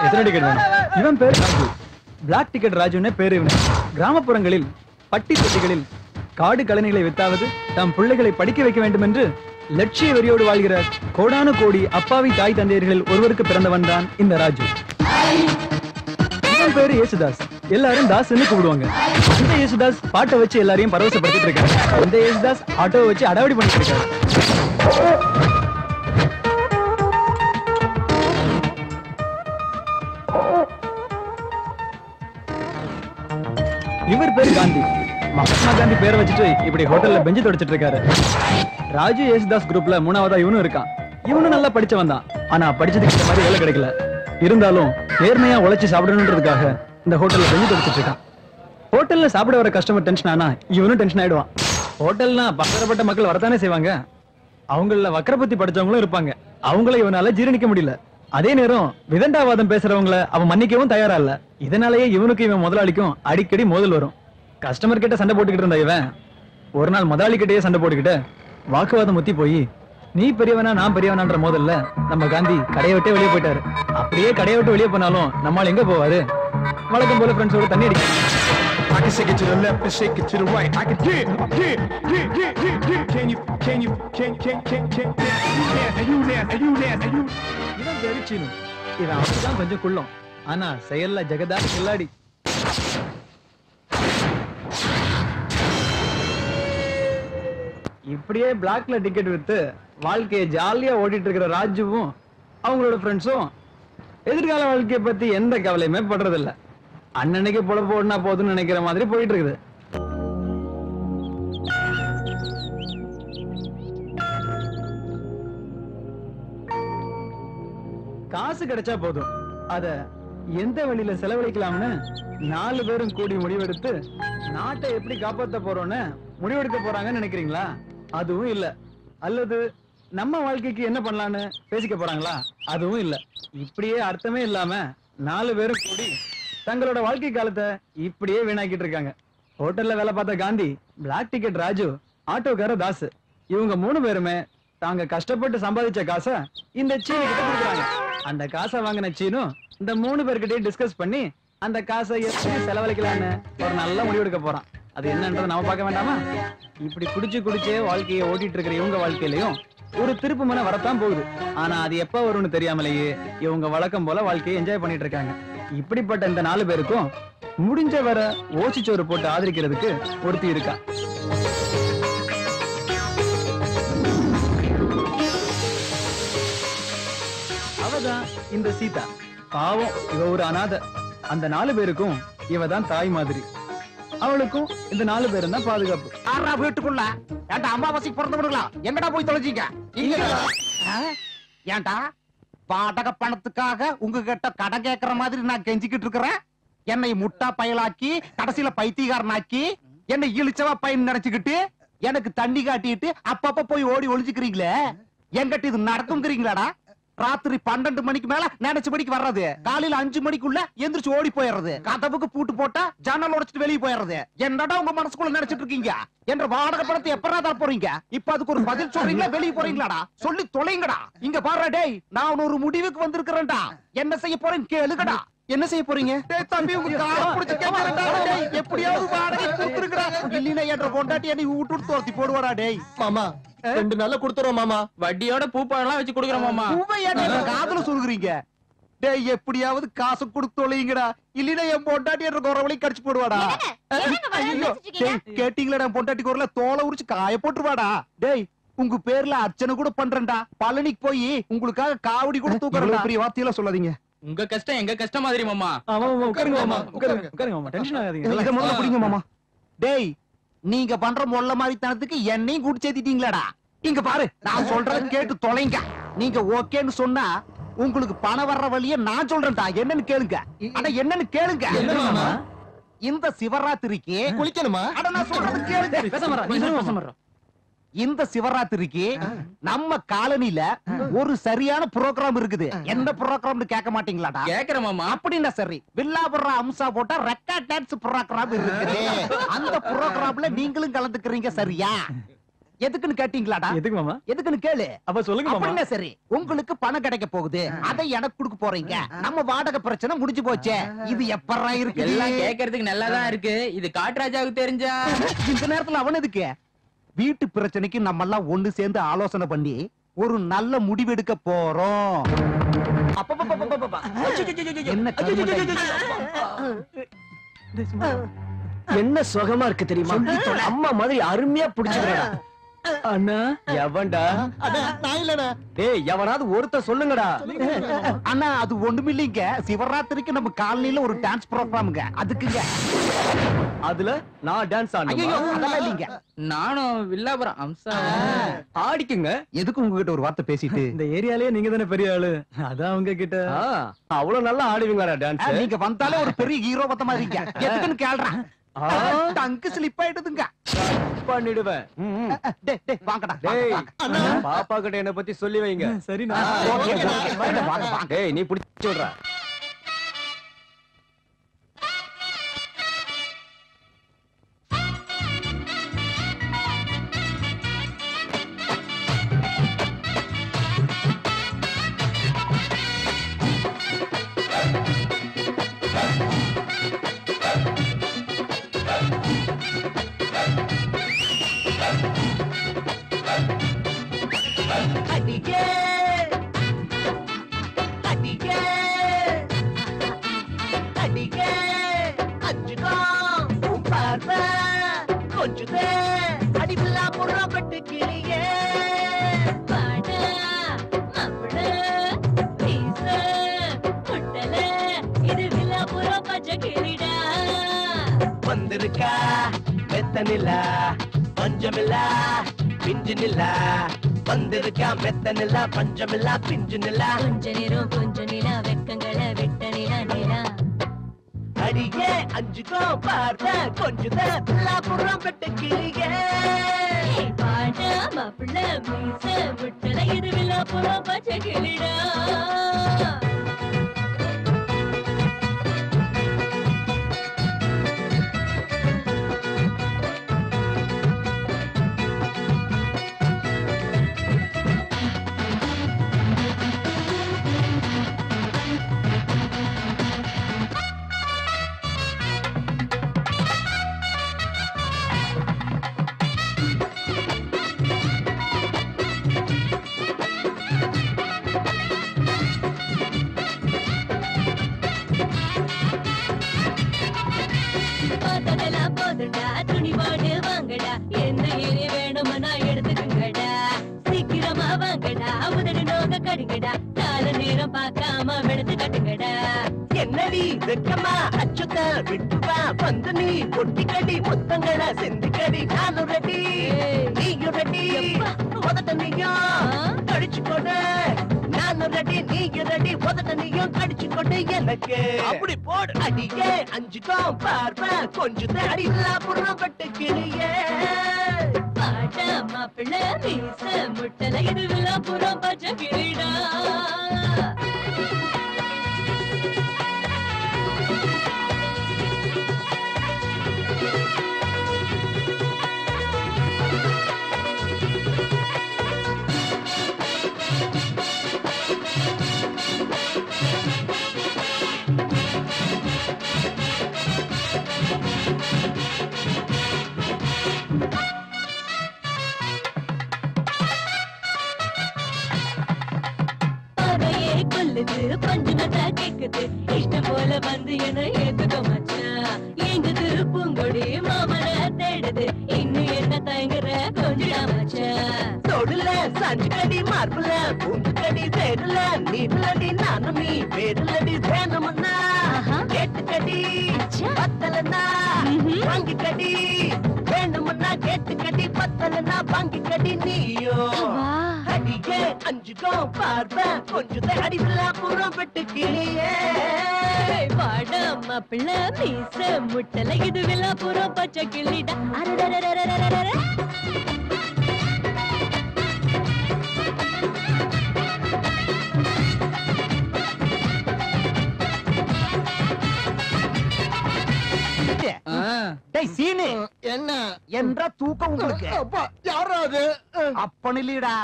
எத்தனை டிக்கெட் வேணும்? இவன் பேர் ராஜு. பிளாக் டிக்கெட் ராஜுன்னு பேரு இவன். கிராமப்புறங்களில் பட்டி தொட்டிகளில் காடு கழனிகளை வித்தாவது தம் பிள்ளைகளை படிக்க வைக்க வேண்டும் என்று லட்சிய வெறியோடு வாழ்கிற கோடானு கோடி அப்பாவி தாய் தந்தையர்கள் ஒருவருக்கு பிறந்தவன் தான் இந்த ராஜு. இவன் பேரு யேசுதாஸ். எல்லாரும் தாஸ்ன்னு கூப்பிடுவாங்க. இந்த யேசுதாஸ் பாட்டை வச்சு எல்லாரையும் பரவசப்படுத்திட்டு இருக்காரு. இந்த யேசுதாஸ் ஆட்டோவை வச்சு அடாவடி பண்ணிட்டு இருக்காரு. இவர் பேரு காந்தி. மகாத்மா காந்தி பேரை வச்சுட்டு இப்படி ஹோட்டல்ல பெஞ்சு தொடச்சிட்டு இருக்காரு. ராஜு யேசுதாஸ் குரூப்ல மூணாவதா இவனும் இருக்கான். இவனும் நல்லா படிச்சவன் தான். ஆனா படிச்சதுக்கு இந்த மாதிரி வேலை கிடைக்கல. இருந்தாலும் நேர்மையா உழைச்சு சாப்பிடணுன்றதுக்காக இந்த ஹோட்டல்ல பெஞ்சு தொடச்சிட்டு இருக்கான். ஹோட்டல்ல சாப்பிட வர கஸ்டமர் டென்ஷன் ஆனா இவனும் டென்ஷன் ஆயிடுவான். ஹோட்டல்னா பலதரப்பட்ட மக்கள் வரத்தானே செய்வாங்க. அவங்கள வக்கரபத்தி படிச்சவங்களும் இருப்பாங்க. அவங்கள இவனால ஜீரணிக்க முடியல. அதே நேரம் விதண்டாவாதம் பேசுறவங்கள அவன் மன்னிக்கவும் தயாரா இல்ல. இதனாலேயே இவனுக்கு இவன் முதலாளிக்கும் அடிக்கடி மோதல் வரும். கஸ்டமர் கிட்ட சண்டை போட்டுக்கிட்டு இருந்த இவன் ஒரு நாள் முதலாளி கிட்டயே சண்டை போட்டுக்கிட்டு வாக்குவாதம் முத்தி போய் நீ பெரியவனா நான் பெரியவனான்ற மோதல்ல நம்ம காந்தி கடையை விட்டே வெளியே போயிட்டாரு. அப்படியே கடையை விட்டு வெளியே போனாலும் நம்மால் எங்க போவாரு? வழக்கம் போல ஃப்ரெண்ட்ஸோட தண்ணி அடிக்க. I can shake it to the left and shake it to the right. I can get. Can you இவன் பேரு சீனு. இவன் அப்படிதான் கொஞ்சம் குள்ளம். ஆனா செயல்ல ஜெகதா கில்லாடி. இப்படியே பிளாக்ல டிக்கெட் வித்து வாழ்க்கையை ஜாலியா ஓடிட்டு இருக்கிற ராஜுவும் அவங்களோட ஃப்ரெண்ட்ஸும் எதிர்கால வாழ்க்கையை பத்தி எந்த கவலையுமே படுறதில்ல. அண்ணனுக்கு பொழப்பு ஓடினா போதுன்னு நினைக்கிற மாதிரி போயிட்டு இருக்குது. காசு கிடைச்சா போதும், அத எந்த வழியில செலவழிக்கலாம்னு 4 பேரும் கூடி முடிவெடுத்து நாட்டை எப்படி காப்பாற்ற போறோம்னு முடிவெடுக்க போறாங்கன்னு நினைக்கிறீங்களா? அதுவும் இல்ல. அல்லது நம்ம வாழ்க்கைக்கு என்ன பண்ணலான்னு பேசிக்க போறாங்களா? அதுவும் இல்ல. இப்படியே அர்த்தமே இல்லாம 4 பேரும் கூடி தங்களோட வாழ்க்கை காலத்தை இப்படியே வீணாக்கிட்டு இருக்காங்க. ஹோட்டல்ல வேலை பார்த்த காந்தி, பிளாக் டிக்கெட் ராஜு, ஆட்டோக்கார தாஸ், இவங்க 3 பேருமே தாங்க கஷ்டப்பட்டு சம்பாதிச்ச காசை இந்த சீனு கிட்ட கொடுக்குறாங்க. அந்த காசை வாங்கின சீனு இந்த 3 பேர்கிட்டயும் டிஸ்கஸ் பண்ணி அந்த காசை எப்படி செலவழிக்கலான்னு ஒரு நல்ல முடிவெடுக்க போறான். அது என்னன்றதை நாம பார்க்க வேண்டாமா? இப்படி குடிச்சே வாழ்க்கையை ஓட்டிட்டு இருக்கிற இவங்க வாழ்க்கையிலயும் ஒரு திருப்பு மன வரத்தான் போகுது. ஆனா அது எப்ப வரும்னு தெரியாமலேயே இவங்க வழக்கம் போல வாழ்க்கையை என்ஜாய் பண்ணிட்டு இருக்காங்க. இப்படிப்பட்ட இந்த 4 பேருக்கும் முடிஞ்ச வர ஓசிச்சோறு போட்டு ஆதரிக்கிறதுக்கு ஒருத்தி இருக்கா. அவதான் இந்த சீதா. பாவம், இவ ஒரு அனாதை. அந்த 4 பேருக்கும் இவதான் தாய் மாதிரி. அவளுக்கும் இந்த 4 பேரும் தான் பாதுகாப்பு. ஆறா வீட்டுக்குள்ள ஏன்டா அம்மாவாசைக்கு பிறந்தவனுங்களா எங்கடா போய் தொலைச்சிங்க? ஏன்டா பாடக பணத்துக்காக உங்ககிட்ட கடன் கேட்கற மாதிரி நான் கெஞ்சிக்கிட்டு இருக்கிறேன். என்னை முட்டா பயலாக்கி கடைசியில பைத்தியக்காரனாக்கி என்னை இழிச்சவா பையன் நினைச்சுக்கிட்டு எனக்கு தண்ணி காட்டிட்டு அப்பப்ப போய் ஓடி ஒளிஞ்சுக்கிறீங்களே, எங்கிட்ட இது நடக்குங்கிறீங்களாடா? ராத்திரி 12 மணிக்கு மேல நினைச்சபடிக்கு வர்றது, காலையில 5 மணிக்குள்ள எந்திரிச்சு ஓடி போயிடுறது, கதவுக்கு பூட்டு போட்டா ஜன்னல் உடைச்சிட்டு வெளியே போயிடுறது. என்னடா உங்க மனசுக்குள்ள நினைச்சிட்டு இருக்கீங்க? என்ற வாடகை பணத்தை எப்படா தர போறீங்க? இப்ப அதுக்கு ஒரு பதில் சொல்றீங்களா? வெளியே போறீங்களாடா? சொல்லி தொலைங்கடா. இங்க பாரு டேய், நான் ஒரு முடிவுக்கு வந்திருக்கிறேன்டா. என்ன செய்ய போறேன்னு கேளுங்கடா. என்ன செய்ய போறீங்க? டேய் தம்பி, உங்க கால புடிச்சு கேக்குறேன்டா டேய். எப்படியாவது வாடகை கொடுத்துருங்கடா. இல்லைனா என்ற பொண்டாட்டி என்னை விட்டு துரத்தி போடுவாடா டேய். மாமா 2 நாள்ல கொடுத்துறோம் மாமா. வட்டியோட பூப்பாலாம் வச்சு கொடுக்குறோம் மாமா. காதுல சொல்லுறீங்க டேய், எப்படியாவது காசு கொடுத்து தொலைங்கடா. இல்லைனா என் பொண்டாட்டி என்ற குறவளை கடிச்சு போடுவாடா. கேட்டீங்களா? என் பொண்டாட்டி குரல தோலை உரிச்சு காய போட்டுருவாடா. டேய், உங்க பேர்ல அர்ச்சனை கூட பண்றேன்டா. பழனிக்கு போய் உங்களுக்காக காவடி கூட தூக்குறேன். பெரிய வார்த்தையெல்லாம் சொல்லாதீங்க. உங்க கஷ்டம் எங்க கஷ்டம் மாதிரி மாமா. உட்காருங்க மாமா, உட்காருங்க மாமா, டென்ஷன் ஆகாதீங்க. இத முதல்ல புடிங்க மாமா. டேய், நீங்க பண்ற மொள்ள மாதிரி தனத்துக்கு என்னையும் கூட்டி சேர்த்திட்டீங்களாடா. இங்க பாரு, நான் சொல்றத கேட்டு தொலைங்க. நீங்க ஓகேன்னு சொன்னா உங்களுக்கு பணம் வர்ற வழிய நான் சொல்றேன்டா. என்னன்னு கேளுங்க. அட என்னன்னு கேளுங்க. இந்த சிவராத்திரிக்கு குளிக்கணுமா? அட நான் சொல்றது கேளுங்க. இந்த சிவராத்திரிக்கு நம்ம காலனில ஒரு சரியான புரோகிராம் இருக்குது. என்ன புரோகிராம்னு கேட்க மாட்டீங்களாடா? கேக்குறேன் மாமா. அப்படின்னா சரி, வில்லாபுரம் அம்சா போட்டா ரெக்கார்ட் டான்ஸ் புரோகிராம் இருக்குது. அந்த புரோகிராம்ல நீங்களும் கலந்துக்கிறீங்க, சரியா? எதுக்குன்னு கேட்டீங்களாடா? எதுக்கு மாமா? எதுக்குன்னு கேளு. அப்ப சொல்லுங்க மாமா. அப்படின்னா சரி, உங்களுக்கு பணம் கிடைக்க போகுது, அதை எனக்கு கொடுக்க போறீங்க. நம்ம வாடகை பிரச்சனை முடிஞ்சு போச்சே. இது எப்பறா இருக்கு? எல்லாம் கேக்குறதுக்கு நல்லாதான் இருக்கு. இது காட்டுராஜாவுக்கு தெரிஞ்சா இந்த நேரத்துல அவன் எதுக்கு? வீட்டு பிரச்சனைக்கு நம்ம எல்லாம் ஒண்ணு சேர்ந்து ஆலோசனை பண்ணி ஒரு நல்ல முடிவெடுக்க போறோம். என்ன என்ன சுகமா இருக்கு தெரியுமா? அம்மா மாதிரி அருமையா புடிச்சுக்கிறா. அண்ணா எவன்டா? நான் இல்லண்ணா. டேய், எவனாவது ஒருத்த சொல்லுங்கடா. அண்ணா அது ஒண்ணுமில்லைங்க. சிவராத்திரிக்கு நம்ம காலனில ஒரு டான்ஸ் ப்ரோகிராமுங்க, அதுக்குங்க. அதுல நான் டான்ஸ் ஐயோ ஆடணும். அதெல்லாம் இல்லைங்க. நானும் வில்லாபுரம் அம்சா ஆடிக்குங்க. எதுக்கு உங்ககிட்ட ஒரு வார்த்தை பேசிட்டு? இந்த ஏரியாலயே நீங்க தானே பெரிய ஆளு, அதான் உங்க கிட்ட. அவ்வளவு நல்லா ஆடுவீங்களா டான்ஸ்? நீங்க வந்தாலே ஒரு பெரிய ஹீரோ பத்த மாதிரிங்க. எதுக்குன்னு கேள்றேன். டங்கு ஸ்லிப் ஆயிடுதுங்க. பண்ணிடுவேன். டேய் வாங்கடா. டேய், பாப்பா கிட்ட என்ன பத்தி சொல்லி வைங்க. சரிண்ணா. ஓகே ஓகே வாங்க வாங்க. டேய், நீ புடிச்சு விடுற. அடியே அடியே அடியே அஞ்சுகோ உன் பார்வை கொஞ்சுதே அடிவில்லா புறப்பட்டு கிளியே பாடா மாப்பிள வீச முட்டல இது வில்லாபுரம் பச்சை கிளிடா வந்திருக்கா மெத்த நிலா பஞ்சமில்லா பிஞ்சு நிலா வந்திருக்கா மெத்த நிலா பஞ்சமில்லா பிஞ்சு நிலா கொஞ்ச நேரம் கொஞ்ச நிலா வெக்கங்களை விட்ட நிலா நிலா அடியே அஞ்சுகோ பார்த்த கொஞ்சுத புறம் பெட்டு கிளியே பாடா மாப்பிள வீச முட்டல இது வில்லாபுரம் பச்சை கிளிடா பார்த்ததெல்லாம் போதுண்டா துணிவோடு வாங்கடா என்ன ஏறி வேணுமனா எடுத்துக்குங்கடா சீக்கிரமா வாங்கடா உதடு நோக கடுங்கடா கால நேரம் பார்க்காம வெளுத்து கட்டுங்கடா என்னடி வெக்கமா அச்சுத்த விட்டுவா வந்து நீ பொட்டிக்கடி முத்தங்கள செந்திக்கடி நானும் ரெடி நீயும் ரெடி உதட்ட நீயும் கடிச்சு கொடு நானும் ரெடி நீயும் ரெடி உதட்ட நீயும் கடிச்சு கொடு எனக்கு அப்படி போடு அடியே அஞ்சுக்கோ பார்வை கொஞ்சம் அடி புறம் பட்டு கிளியே பாட்டா மாப்பிள்ள வீச முட்டல இது வில்லாபுரம் பச்சை கிளிடா பார்வையே கொல்லுது பஞ்சுனதா கேக்குது இஷ்டம் போல வந்து என்ன ஏத்துக்க மச்சான் எங்குது பூங்கொடி மாமன தேடுது இன்னும் என்ன தயங்குற கொஞ்சம் மச்சான் தொடுல சஞ்சு கடி மார்புல பூண்டு கடி வேடுல நீடுலடி நானும் நீ வேடுலடி வேணும்னா கேட்டு கடி பத்தலனா வாங்கி கடி வேணும்னா கேட்டு கடி பத்தலனா வாங்கி கடி நீயோ அடியே அஞ்சுக்கோ பார்வை கொஞ்சம் அடிவில்லா புறம் பெட்டு கிளியே பாடா மாப்பிள்ள மீச முட்டல இது வில்லாபுரம் பச்சை கிளிடா அரரரரரரரர டேய் சீனு என்ன என்ற தூக்கம் உங்களுக்கு அப்பா யாரா அது அப்பன் இல்லடா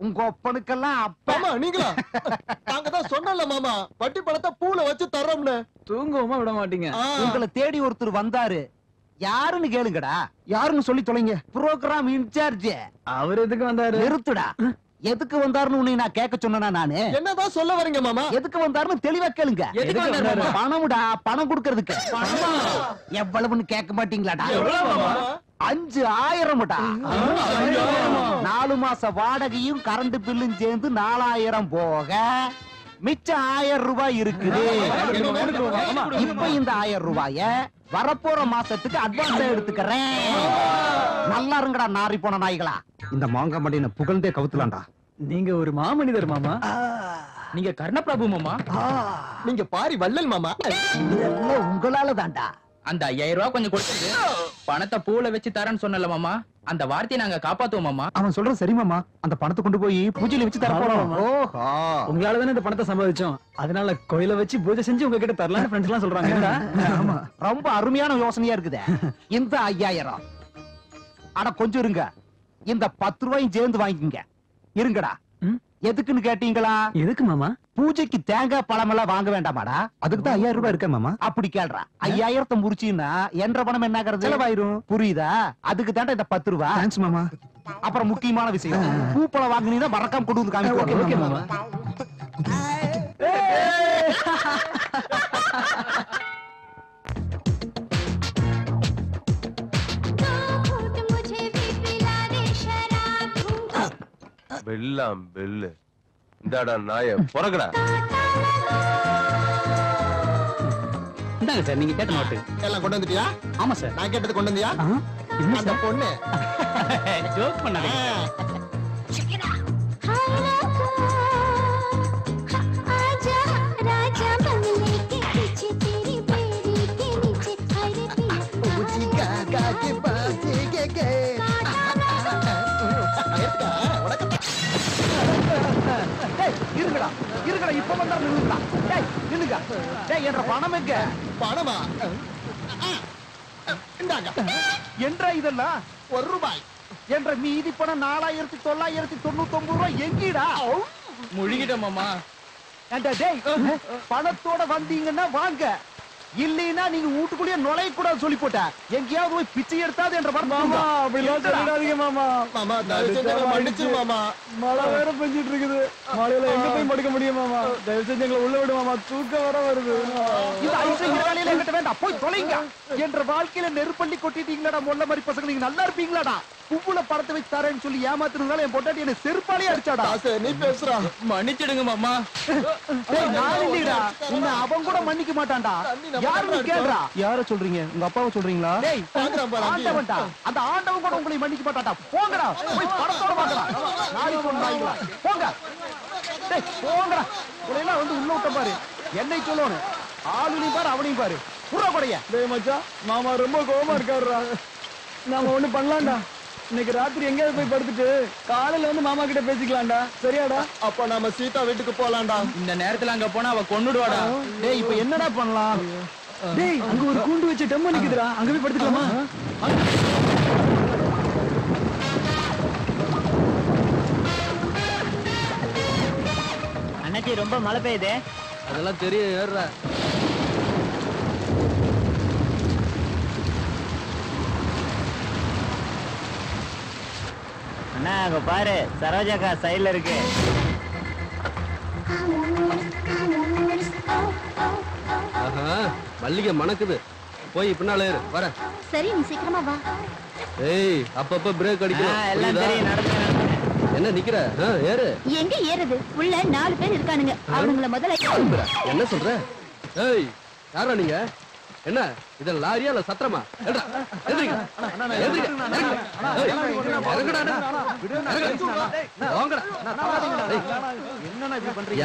உங்க ஒப்பனுக்கெல்லாம் அப்ப மாமா நீங்களா நாங்க தான் சொன்னல மாமா வட்டி பணத்தை பூல வச்சு தர்றோம்னு தூங்கவுமா விட மாட்டீங்க உங்களை தேடி ஒருத்தர் வந்தாரு யாருன்னு கேளுங்கடா யாருன்னு சொல்லி தொலைங்க ப்ரோகிராம் இன்சார்ஜ் அவர் எதுக்கு வந்தாரு? நிறுத்துடா எதுக்கு வந்தாருன்னு உன்னை நான் கேட்க சொன்னா நானு என்னதான் சொல்ல வரீங்க மாமா எதுக்கு வந்தாருன்னு தெளிவா கேளுங்க எதுக்கு வந்தாரு? பணம்டா பணம் கொடுக்கறதுக்கு எவ்வளவுன்னு கேட்க மாட்டீங்களாடா 5000 4 மாச வாடகையும் கரண்ட் பில்லும் சேர்ந்து 4000 போக மிச்சம் 1000 ரூபாய் இருக்குது இப்ப இந்த 1000 ரூபாய வரப்போற மாசத்துக்கு அட்வான்ஸ் எடுத்துக்கிறேன் நல்லா இருங்கடா நாரி போன நாய்களா இந்த மாங்காய் மண்டின புகழ்ந்தே கவுத்துலாம்டா நீங்க ஒரு மாமனிதர் மாமா. நீங்க கர்ணபிரபு மாமா. நீங்க பாரி வள்ளல் மாமா இதெல்லாம் உங்களால தான்டா அந்த 5000 ரூபாய் கொஞ்சம் கொடுத்துட்டு பணத்தை பூல வச்சு தரேன்னு சொன்னல மாமா, அந்த வார்த்தையை நாங்க காப்பாத்துவோம் மாமா. அவன் சொல்ற சரி மாமா அந்த பணத்தை கொண்டு போய் பூஜையில வச்சு தர போறோம் ஓஹோ உங்களால தானே இந்த பணத்தை சம்பாதிச்சோம். அதனால கோயில வச்சு பூஜை செஞ்சு உங்ககிட்ட தரலாம்னு ஃப்ரெண்ட்ஸ் எல்லாம் சொல்றாங்க. ஆமா ரொம்ப அருமையான யோசனையா இருக்குது இந்த 5000 அட கொஞ்சம் இருங்க இந்த 10 ரூபாயும் சேர்ந்து வாங்கிக்கங்க இருங்கடா எதுக்குன்னு கேட்டீங்களா? எதுக்கு மாமா? பூஜைக்கு தேங்காய் பழம் எல்லாம் வாங்க வேண்டாமாடா அதுக்கு தான் 5000 ரூபாய் இருக்க மாமா அப்படி கேள்றா 5000 முடிச்சீன்னா என்ற பணம் என்ன ஆகிறது செலவாயிரும் புரியுதா அதுக்கு தாண்டா இந்த 10 ரூபாய் தேங்க்ஸ் மாமா அப்புறம் முக்கியமான விஷயம் பூப்பழம் வாங்குனீங்கன்னா மறக்காம கொண்டு வந்து காமிக்க ஓகே மாமா. வெல்லாம் வெல்லு இந்தாடா நாய பொறக்கடா. இந்தாங்க சார் நீங்க கேட்ட நோட்டு. எல்லாம் கொண்டு வந்துட்டியா? ஆமா சார் நான் கேட்டது கொண்டு வந்தியா? அந்த பொண்ணு ஜோக் பண்ணாதீங்க. இருங்கடா இருங்கடா இப்ப வந்தா நில்லுங்கடா டேய் நில்லுங்க டேய் என்ற பணம் எங்க பணமா இந்தாங்க என்ற இதெல்லாம் 1 ரூபாய் என்ற மீதி பணம் 4999 ரூபாய் எங்கீடா முழுகிட்டோம் மாமா. ஏண்டா டேய் பணத்தோட வந்தீங்கன்னா வாங்க இல்லைன்னா நீங்க வீட்டுக்குள்ளேயே நுழைய கூடாது சொல்லி போட்ட எங்கேயாவது போய் பிச்சை எடுத்தாது என்ற மாமா அப்படிலாம் சொல்லிடாதீங்க மாமா. மாமா தயவு செஞ்சு எங்களை மன்னிச்சிரு மாமா மழை வேற பெஞ்சிட்டு இருக்குது. மழையில எங்க போய் படுக்க முடியும் மாமா? தயவு செஞ்சு எங்களை உள்ள விடு மாமா, தூக்கம் வர வருது. இந்த ஐஸ்வர்ய வேலையில என்கிட்ட வேண்டாம் போய் தொலைங்க என்ற வாழ்க்கையில நெருப்பள்ளி கொட்டிட்டீங்களாடா மொல்ல மாதிரி பசங்க நீங்க நல்லா இருப்பீங்களாடா புவ்வுல படத்தை வச்சு தரேன்னு சொல்லி ஏமாத்துறதுனால என் பொட்டாட்டி என்ன செருப்பாலே அடிச்சாடா தாசே நீ பேசுறா மன்னிச்சிடுங்க மாமா. டேய் நான் இல்லடா உன்னை அவன் கூட மன்னிக்க மாட்டான்டா யாரு கேக்குறா யார சொல்றீங்க உங்க அப்பாவை சொல்றீங்களா டேய் பாக்குறான் பாரு அங்கேயே. ஆண்டவன்டா அந்த ஆண்டவன் கூட உங்களை மன்னிக்க மாட்டான்டா போங்கடா போய் படத்தோட வாங்கடா நாளை போங்க போங்க டேய் போங்கடா உன்னையெல்லாம் வந்து உள்ள விட்ட பாரு என்னை சொல்லணும் ஆளுனையும் பாரு அவனையும் பாரு புறா கொடைய டேய் மச்சான், மாமா ரொம்ப கோவமா இருக்காருடா. நாம ஒண்ணு பண்ணலாம்டா. இன்னைக்கு ராத்திரி எங்கேயாவது போய் படுத்துட்டு காலையில வந்து மாமா கிட்ட பேசிக்கலாம்டா. சரியாடா? அப்ப நாம சீதா வீட்டுக்கு போலாம்டா இந்த நேரத்துல அங்க போனா அவ கொன்னுடுவாடா. டேய் இப்ப என்னடா பண்ணலாம் டேய் அங்க ஒரு கூண்டு வச்சு டெம்ம நிக்குதுடா. அங்க போய் படுத்துக்கலாமா? அண்ணாச்சி ரொம்ப மழை பெய்யுது. அதெல்லாம் தெரியும் ஏறுற. அண்ணா அங்க பாரு சரோஜாக்கா சைடுல இருக்கு. மல்லிகை மணக்குது. போய் பின்னால ஏறு. வர. சரி நீ சீக்கிரமா வா. ஏய் அப்பப்ப பிரேக் எல்லாம் தெரியும் நடந்து என்ன நிக்கிற? ஏறு. எங்க ஏறுது? உள்ள 4 பேர் இருக்கானுங்க. அவனுங்கள முதல்ல என்ன சொல்ற? ஏய் யாரா நீங்க? என்ன இது லாரியா இல்ல சத்திரமா?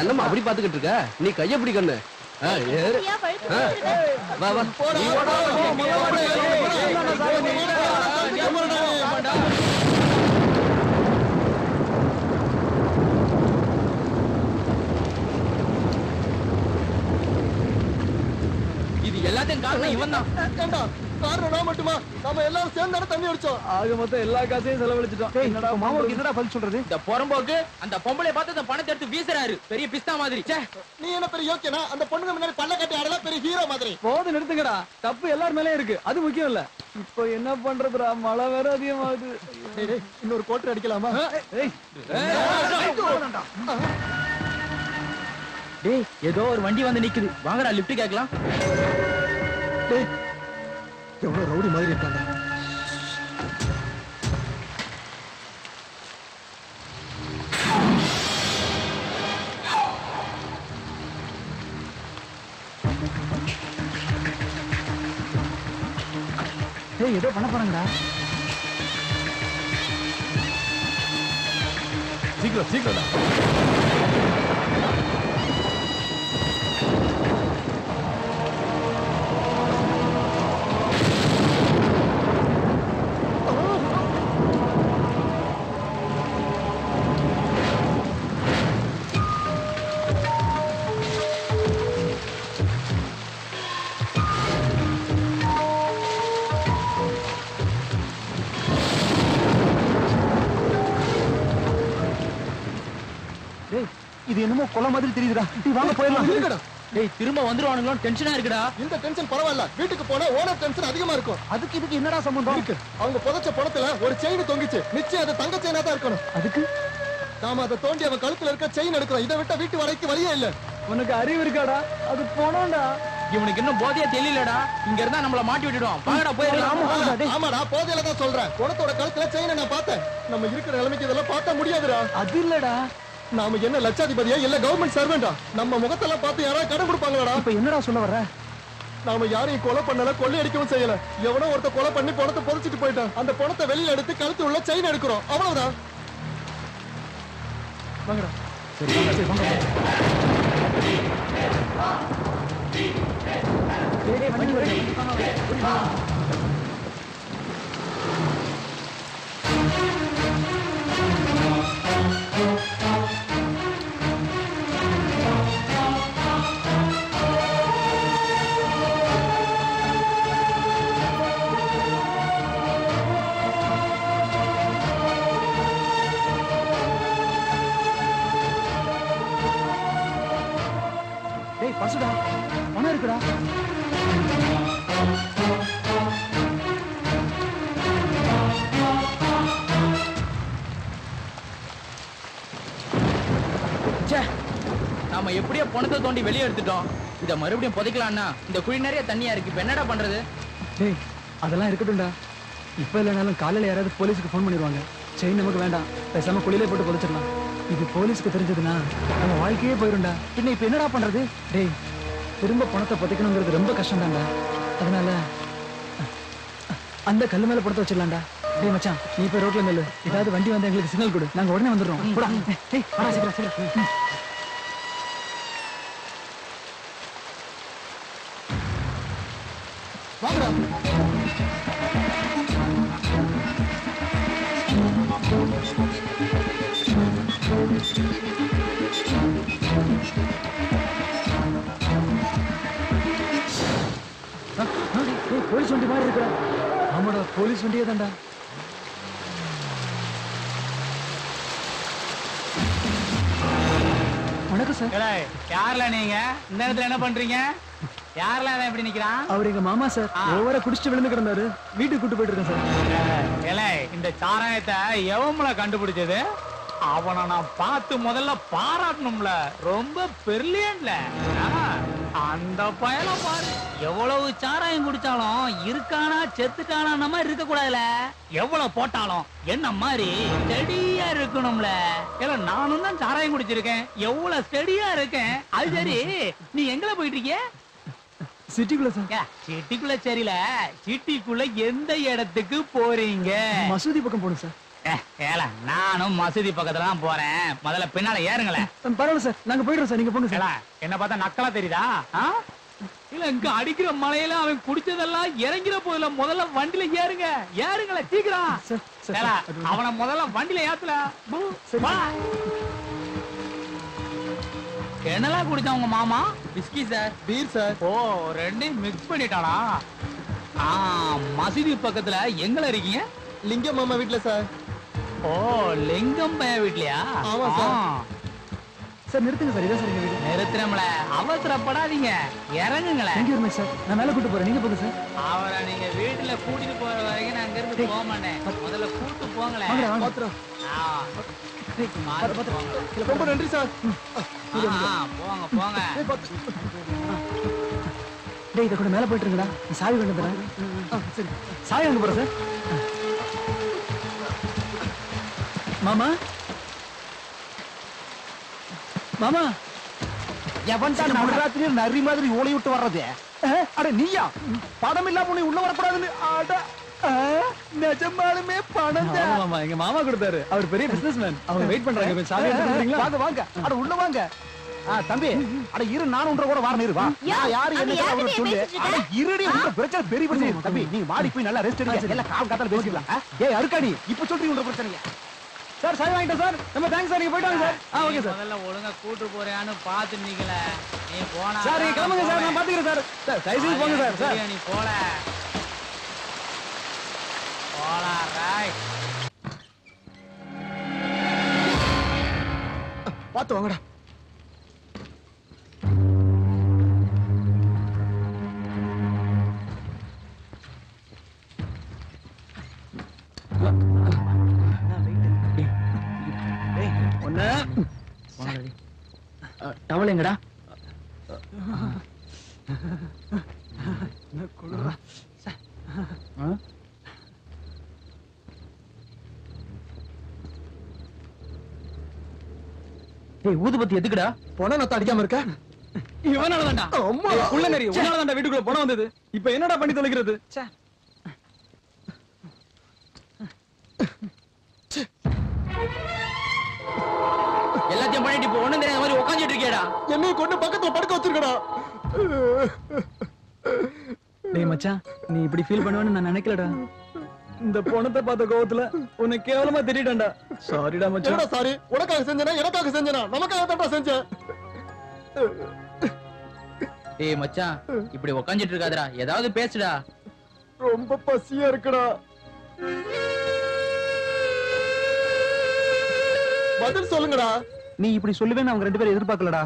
என்னமா அப்படி பாத்துக்கிட்டு இருக்க? நீ கைய பிடிக்கண்ணு. ஏறு. வா வா. இது எல்லாத்தையும் காரணம் இவன் தான். காரணம் நான் மட்டுமா? நாம எல்லாரும் சேர்ந்தானே தண்ணி அடிச்சோம். ஆக மொத்தம் எல்லா காசையும் செலவழிச்சிட்டோம். என்னடா மாமாவுக்கு என்னடா பதில் சொல்றது? இந்த புறம்போக்கு அந்த பொம்பளை பார்த்து அந்த பணத்தை எடுத்து வீசுறாரு பெரிய பிஸ்தா மாதிரி. ச்சே. நீ என்ன பெரிய யோக்கியனா? அந்த பொண்ணுங்க முன்னாடி பல்ல கட்டி ஆடலாம் பெரிய ஹீரோ மாதிரி. போது நிறுத்துங்கடா. தப்பு எல்லார் மேலயும் இருக்கு. அது முக்கியம் இல்ல. இப்போ என்ன பண்றதுடா? மழை வேற அதிகமாகுது. இன்னொரு கோட்டர் அடிக்கலாமா? டேய் ஏதோ ஒரு வண்டி வந்து நிக்குது. வாங்கடா லிஃப்ட் கேக்கலாம். எவ்வளவு ரவுடி மாதிரி இருக்காங்க. ஏய் ஏதோ பண்ண போறாங்கடா. சீக்கிரம் சீக்கிரம் இது என்னமோ கொலை மாதிரி தெரியுதுடா. வாங்க போயிடலாம். இருக்கடா. டேய் திரும்ப வந்துருவானுங்களோ டென்ஷனா இருக்குடா. இந்த டென்ஷன் பரவாயில்ல. வீட்டுக்கு போனா ஓனர் டென்ஷன் அதிகமா இருக்கும். அதுக்கு இதுக்கு என்னடா சம்பந்தம்? இருக்கு. அவங்க புதைச்ச பணத்துல ஒரு செயின் தொங்கிச்சு. நிச்சயம் அது தங்க செயினா தான் இருக்கணும். அதுக்கு நாம அதை தோண்டி அவன் கழுத்துல இருக்க செயின் எடுக்கிறோம். இதை விட்டா வீட்டு வரைக்கும் வழியே இல்ல. உனக்கு அறிவு இருக்காடா? அது போனோம்டா. இவனுக்கு இன்னும் போதையா தெரியலடா. இங்க இருந்தா நம்மள மாட்டி விட்டுடுவான். வாங்கடா போயிடலாம். ஆமாடா போதையில தான் சொல்றேன். குணத்தோட கழுத்துல செயினை நான் பார்த்தேன். நம்ம இருக்கிற நிலைமைக்கு இதெல்லாம் பார்க்க முடியாதுடா. அது இல்லடா. நாம என்ன லட்சாதிபதியா இல்ல கவர்மெண்ட் சர்வெண்டா? நம்ம முகத்தெல்லாம் பார்த்து யாராவது கடன் கொடுப்பாங்களாடா? இப்ப என்னடா சொல்ல வர்ற? நாம யாரையும் கொலை பண்ணல, கொள்ளையடிக்கவும் செய்யல. எவனோ ஒருத்த கொலை பண்ணி பணத்தை புதைச்சிட்டு போயிட்டான். அந்த பணத்தை வெளியில எடுத்து கழுத்து உள்ள செயின் எடுக்கிறோம். அவ்வளவுதான். வாங்கடா. சரி வாங்க. சரி வாங்க. டேய் வண்டி வருது. டேய் பசுடா. பணம் இருக்குடா. ச்சே. நாம எப்படியோ பணத்தை தோண்டி வெளியே எடுத்துட்டோம். இத மறுபடியும் புதைக்கலாம்னா இந்த குழி நிறைய தண்ணியா இருக்கு. இப்ப என்னடா பண்றது? டேய் அதெல்லாம் இருக்கட்டும்டா. இப்ப இல்லைனாலும் காலையில யாராவது போலீஸுக்கு ஃபோன் பண்ணிடுவாங்க. செயின் நமக்கு வேண்டாம். பேசாம குழியிலே போட்டு புதைச்சிடலாம். இது போலீஸ்க்கு தெரிஞ்சதுன்னா நம்ம வாழ்க்கையே போயிரும்டா. பின்ன இப்ப என்னடா பண்றது? டேய் திரும்ப பணத்தை புதைக்கணுங்கிறது ரொம்ப கஷ்டம் தான்டா. அதனால அந்த கல்லு மேல பணத்தை வச்சிடலாம்டா. டேய் மச்சான் நீ போய் ரோட்ல நில்லு. ஏதாவது வண்டி வந்து எங்களுக்கு சிக்னல் கொடு. நாங்க உடனே வந்துடுறோம். போடா. டேய் வாடா சீக்கிரம் சீக்கிரம். வாங்கடா. டேய் போலீஸ் வண்டி மாதிரி இருக்குடா. ஆமாடா போலீஸ் வண்டியே தான்டா. வணக்கம் சார். யார்ல நீங்க இந்த இடத்துல என்ன பண்றீங்க? யார்ல எப்படி நிக்கிறான்? அவர் எங்க மாமா சார். ஓவரா குடிச்சிட்டு விழுந்து கிடந்தாரு. வீட்டுக்கு கூட்டு போயிட்டு இருக்கேன் சார். இந்த சாராயத்தை எவம்ல கண்டுபிடிச்சது? அவனை நான் பார்த்து முதல்ல பாராட்டணும்ல. ரொம்ப பெர்லியன்ட்ல. அந்த பயல பாரு. எவ்வளவு சாராயம் குடிச்சாலும் இருக்கானா செத்துட்டானா நம்ம இருக்க கூடாதுல. எவ்வளவு போட்டாலும் என்ன மாதிரி ஸ்டெடியா இருக்கணும்ல. ஏல நானும் தான் சாராயம் குடிச்சிருக்கேன். எவ்வளவு ஸ்டெடியா இருக்கேன். அது சரி நீ எங்கல போயிட்டு இருக்கிய? சிட்டிக்குள்ள சார். சிட்டிக்குள்ள சரியில்ல. சிட்டிக்குள்ள எந்த இடத்துக்கு போறீங்க? மசூதி பக்கம் போகணும் சார். ஏல நானும் மசூதி பக்கத்துல தான் போறேன். முதல்ல பின்னால ஏறுங்களேன். பரவாயில்ல சார் நாங்க போயிடுறோம் சார். நீங்க போங்க சார். என்ன பார்த்தா நக்கலா தெரியுதா? இல்ல இங்க அடிக்கிற மலையில அவன் குடிச்சதெல்லாம் இறங்கிற போதில்ல. முதல்ல வண்டியில ஏறுங்க. ஏறுங்கள சீக்கிரம். அவனை முதல்ல வண்டியில ஏத்துல. என்னெல்லாம் குடிச்சான் உங்க மாமா? Whisky sir. Beer sir. Oh ரெண்டையும் மிக்ஸ் பண்ணிட்டானா? மசூதி பக்கத்துல எங்கள இருக்கீங்க? லிங்கம் மாமா வீட்டுல சார். ஓ, லிங்கம் பையன் வீட்லயா? ஆமா சார். சார் நிறுத்துங்க சார், இதான் சார் எங்க வீடு. நிறுத்துறோம்ல, அவசரப்படாதீங்க, இறங்குங்களேன். Thank you very much sir. நான் மேல கூட்டு போறேன், நீங்க போங்க சார். அவரை நீங்க வீட்டுல கூட்டிட்டு போற வரைக்கும் நான் அங்க இருந்து போக மாட்டேன். முதல்ல கூட்டு போங்களேன். வாங்கடா, வாங்க. பாத்துறோம். பார்த்து போங்க. ரொம்ப நன்றி சார். போங்க போங்க. டேய், இத கூட மேல போயிட்டு இருக்கடா. நான் சாவி கொண்டு வரேன். சரி. சாவி வாங்க போறேன் சார். மாமா மாமா, எவன் தான் நடுராத்திரி நரி மாதிரி ஓலை விட்டு வர்றது? அட நீயா? பணம் இல்லாம உன்னை உள்ள வரக்கூடாதுன்னு. அட நிஜமாலுமே பணம் தான். ஆமா மாமா, எங்க மாமா கொடுத்தாரு. அவர் பெரிய பிசினஸ்மேன். அவங்க வெயிட் பண்றாங்க. கொஞ்சம் சாவி எடுத்து கொடுறீங்களா? வாங்க வாங்க. அட உள்ள வாங்க. தம்பி, அட இரு, நான் உன்ற கூட வாரணும். இரு வா. யாரு என்ன அவங்களுக்கு சொல்லு. அட இருடி, உங்க பிரச்சனை பெரிய பிரச்சனை. தம்பி, நீங்க மாடி போய் நல்லா ரெஸ்ட் எடுங்க. எல்லாம் கால் காத்தால பேசிக்கலாம். ஏய் அருக்காடி, இப்ப சொல்றீங்க உங்க பிரச்சனையா? சார் சாவி வாங்கிட்டேன் சார். ரொம்ப தேங்க்ஸ் சார். நீங்க போயிட்டு வாங்க சார். Okay sir. முதல்ல ஒழுங்கா கூட்டு போறியான்னு பாத்து நிக்கல. நீ போனா சார் நீங்க கிளம்புங்க சார், நான் பாத்துக்கிறேன் சார். சார் தயவுசெய்து போங்க சார். சார் நீ போல ரைட். பாத்து வாங்கடா. ஒண்ணு டவல் எங்கடா? ஏய் ஊதுபத்தி எதுக்குடா? போனா நான் அடிக்காம இருக்க. இவனாலதான்டா. அம்மா. உள்ள நரி உன்னாலதான்டா வீட்டுக்குள்ள போன வந்தது. இப்போ என்னடா பண்ணி தொலைக்கிறது? எல்லாத்தையும் பண்ணிட்டு இப்போ ஒண்ணும் தெரியாத மாதிரி உட்கார்ந்துட்டு இருக்கேடா. என்னைய கொண்டு பக்கத்துல படுக்க வச்சிருக்கடா. டேய் மச்சான், நீ இப்படி ஃபீல் பண்ணுவேன்னு நான் நினைக்கலடா. இந்த பொணத்தை பார்த்த கோவத்துல உன்னை கேவலமா திட்டிட்டேன்டா. சாரிடா மச்சான். என்னடா சாரி? உனக்காக செஞ்சனா எனக்காக செஞ்சனா? நமக்காக தான்டா செஞ்சேன். ஏய் மச்சான், இப்படி உட்கார்ந்துட்டு இருக்காதடா, ஏதாவது பேசுடா. ரொம்ப பசியா இருக்குடா. பதில் சொல்லுங்கடா. நீ இப்படி சொல்லுவேன்னு அவங்க ரெண்டு பேரும் எதிர்பார்க்கலடா.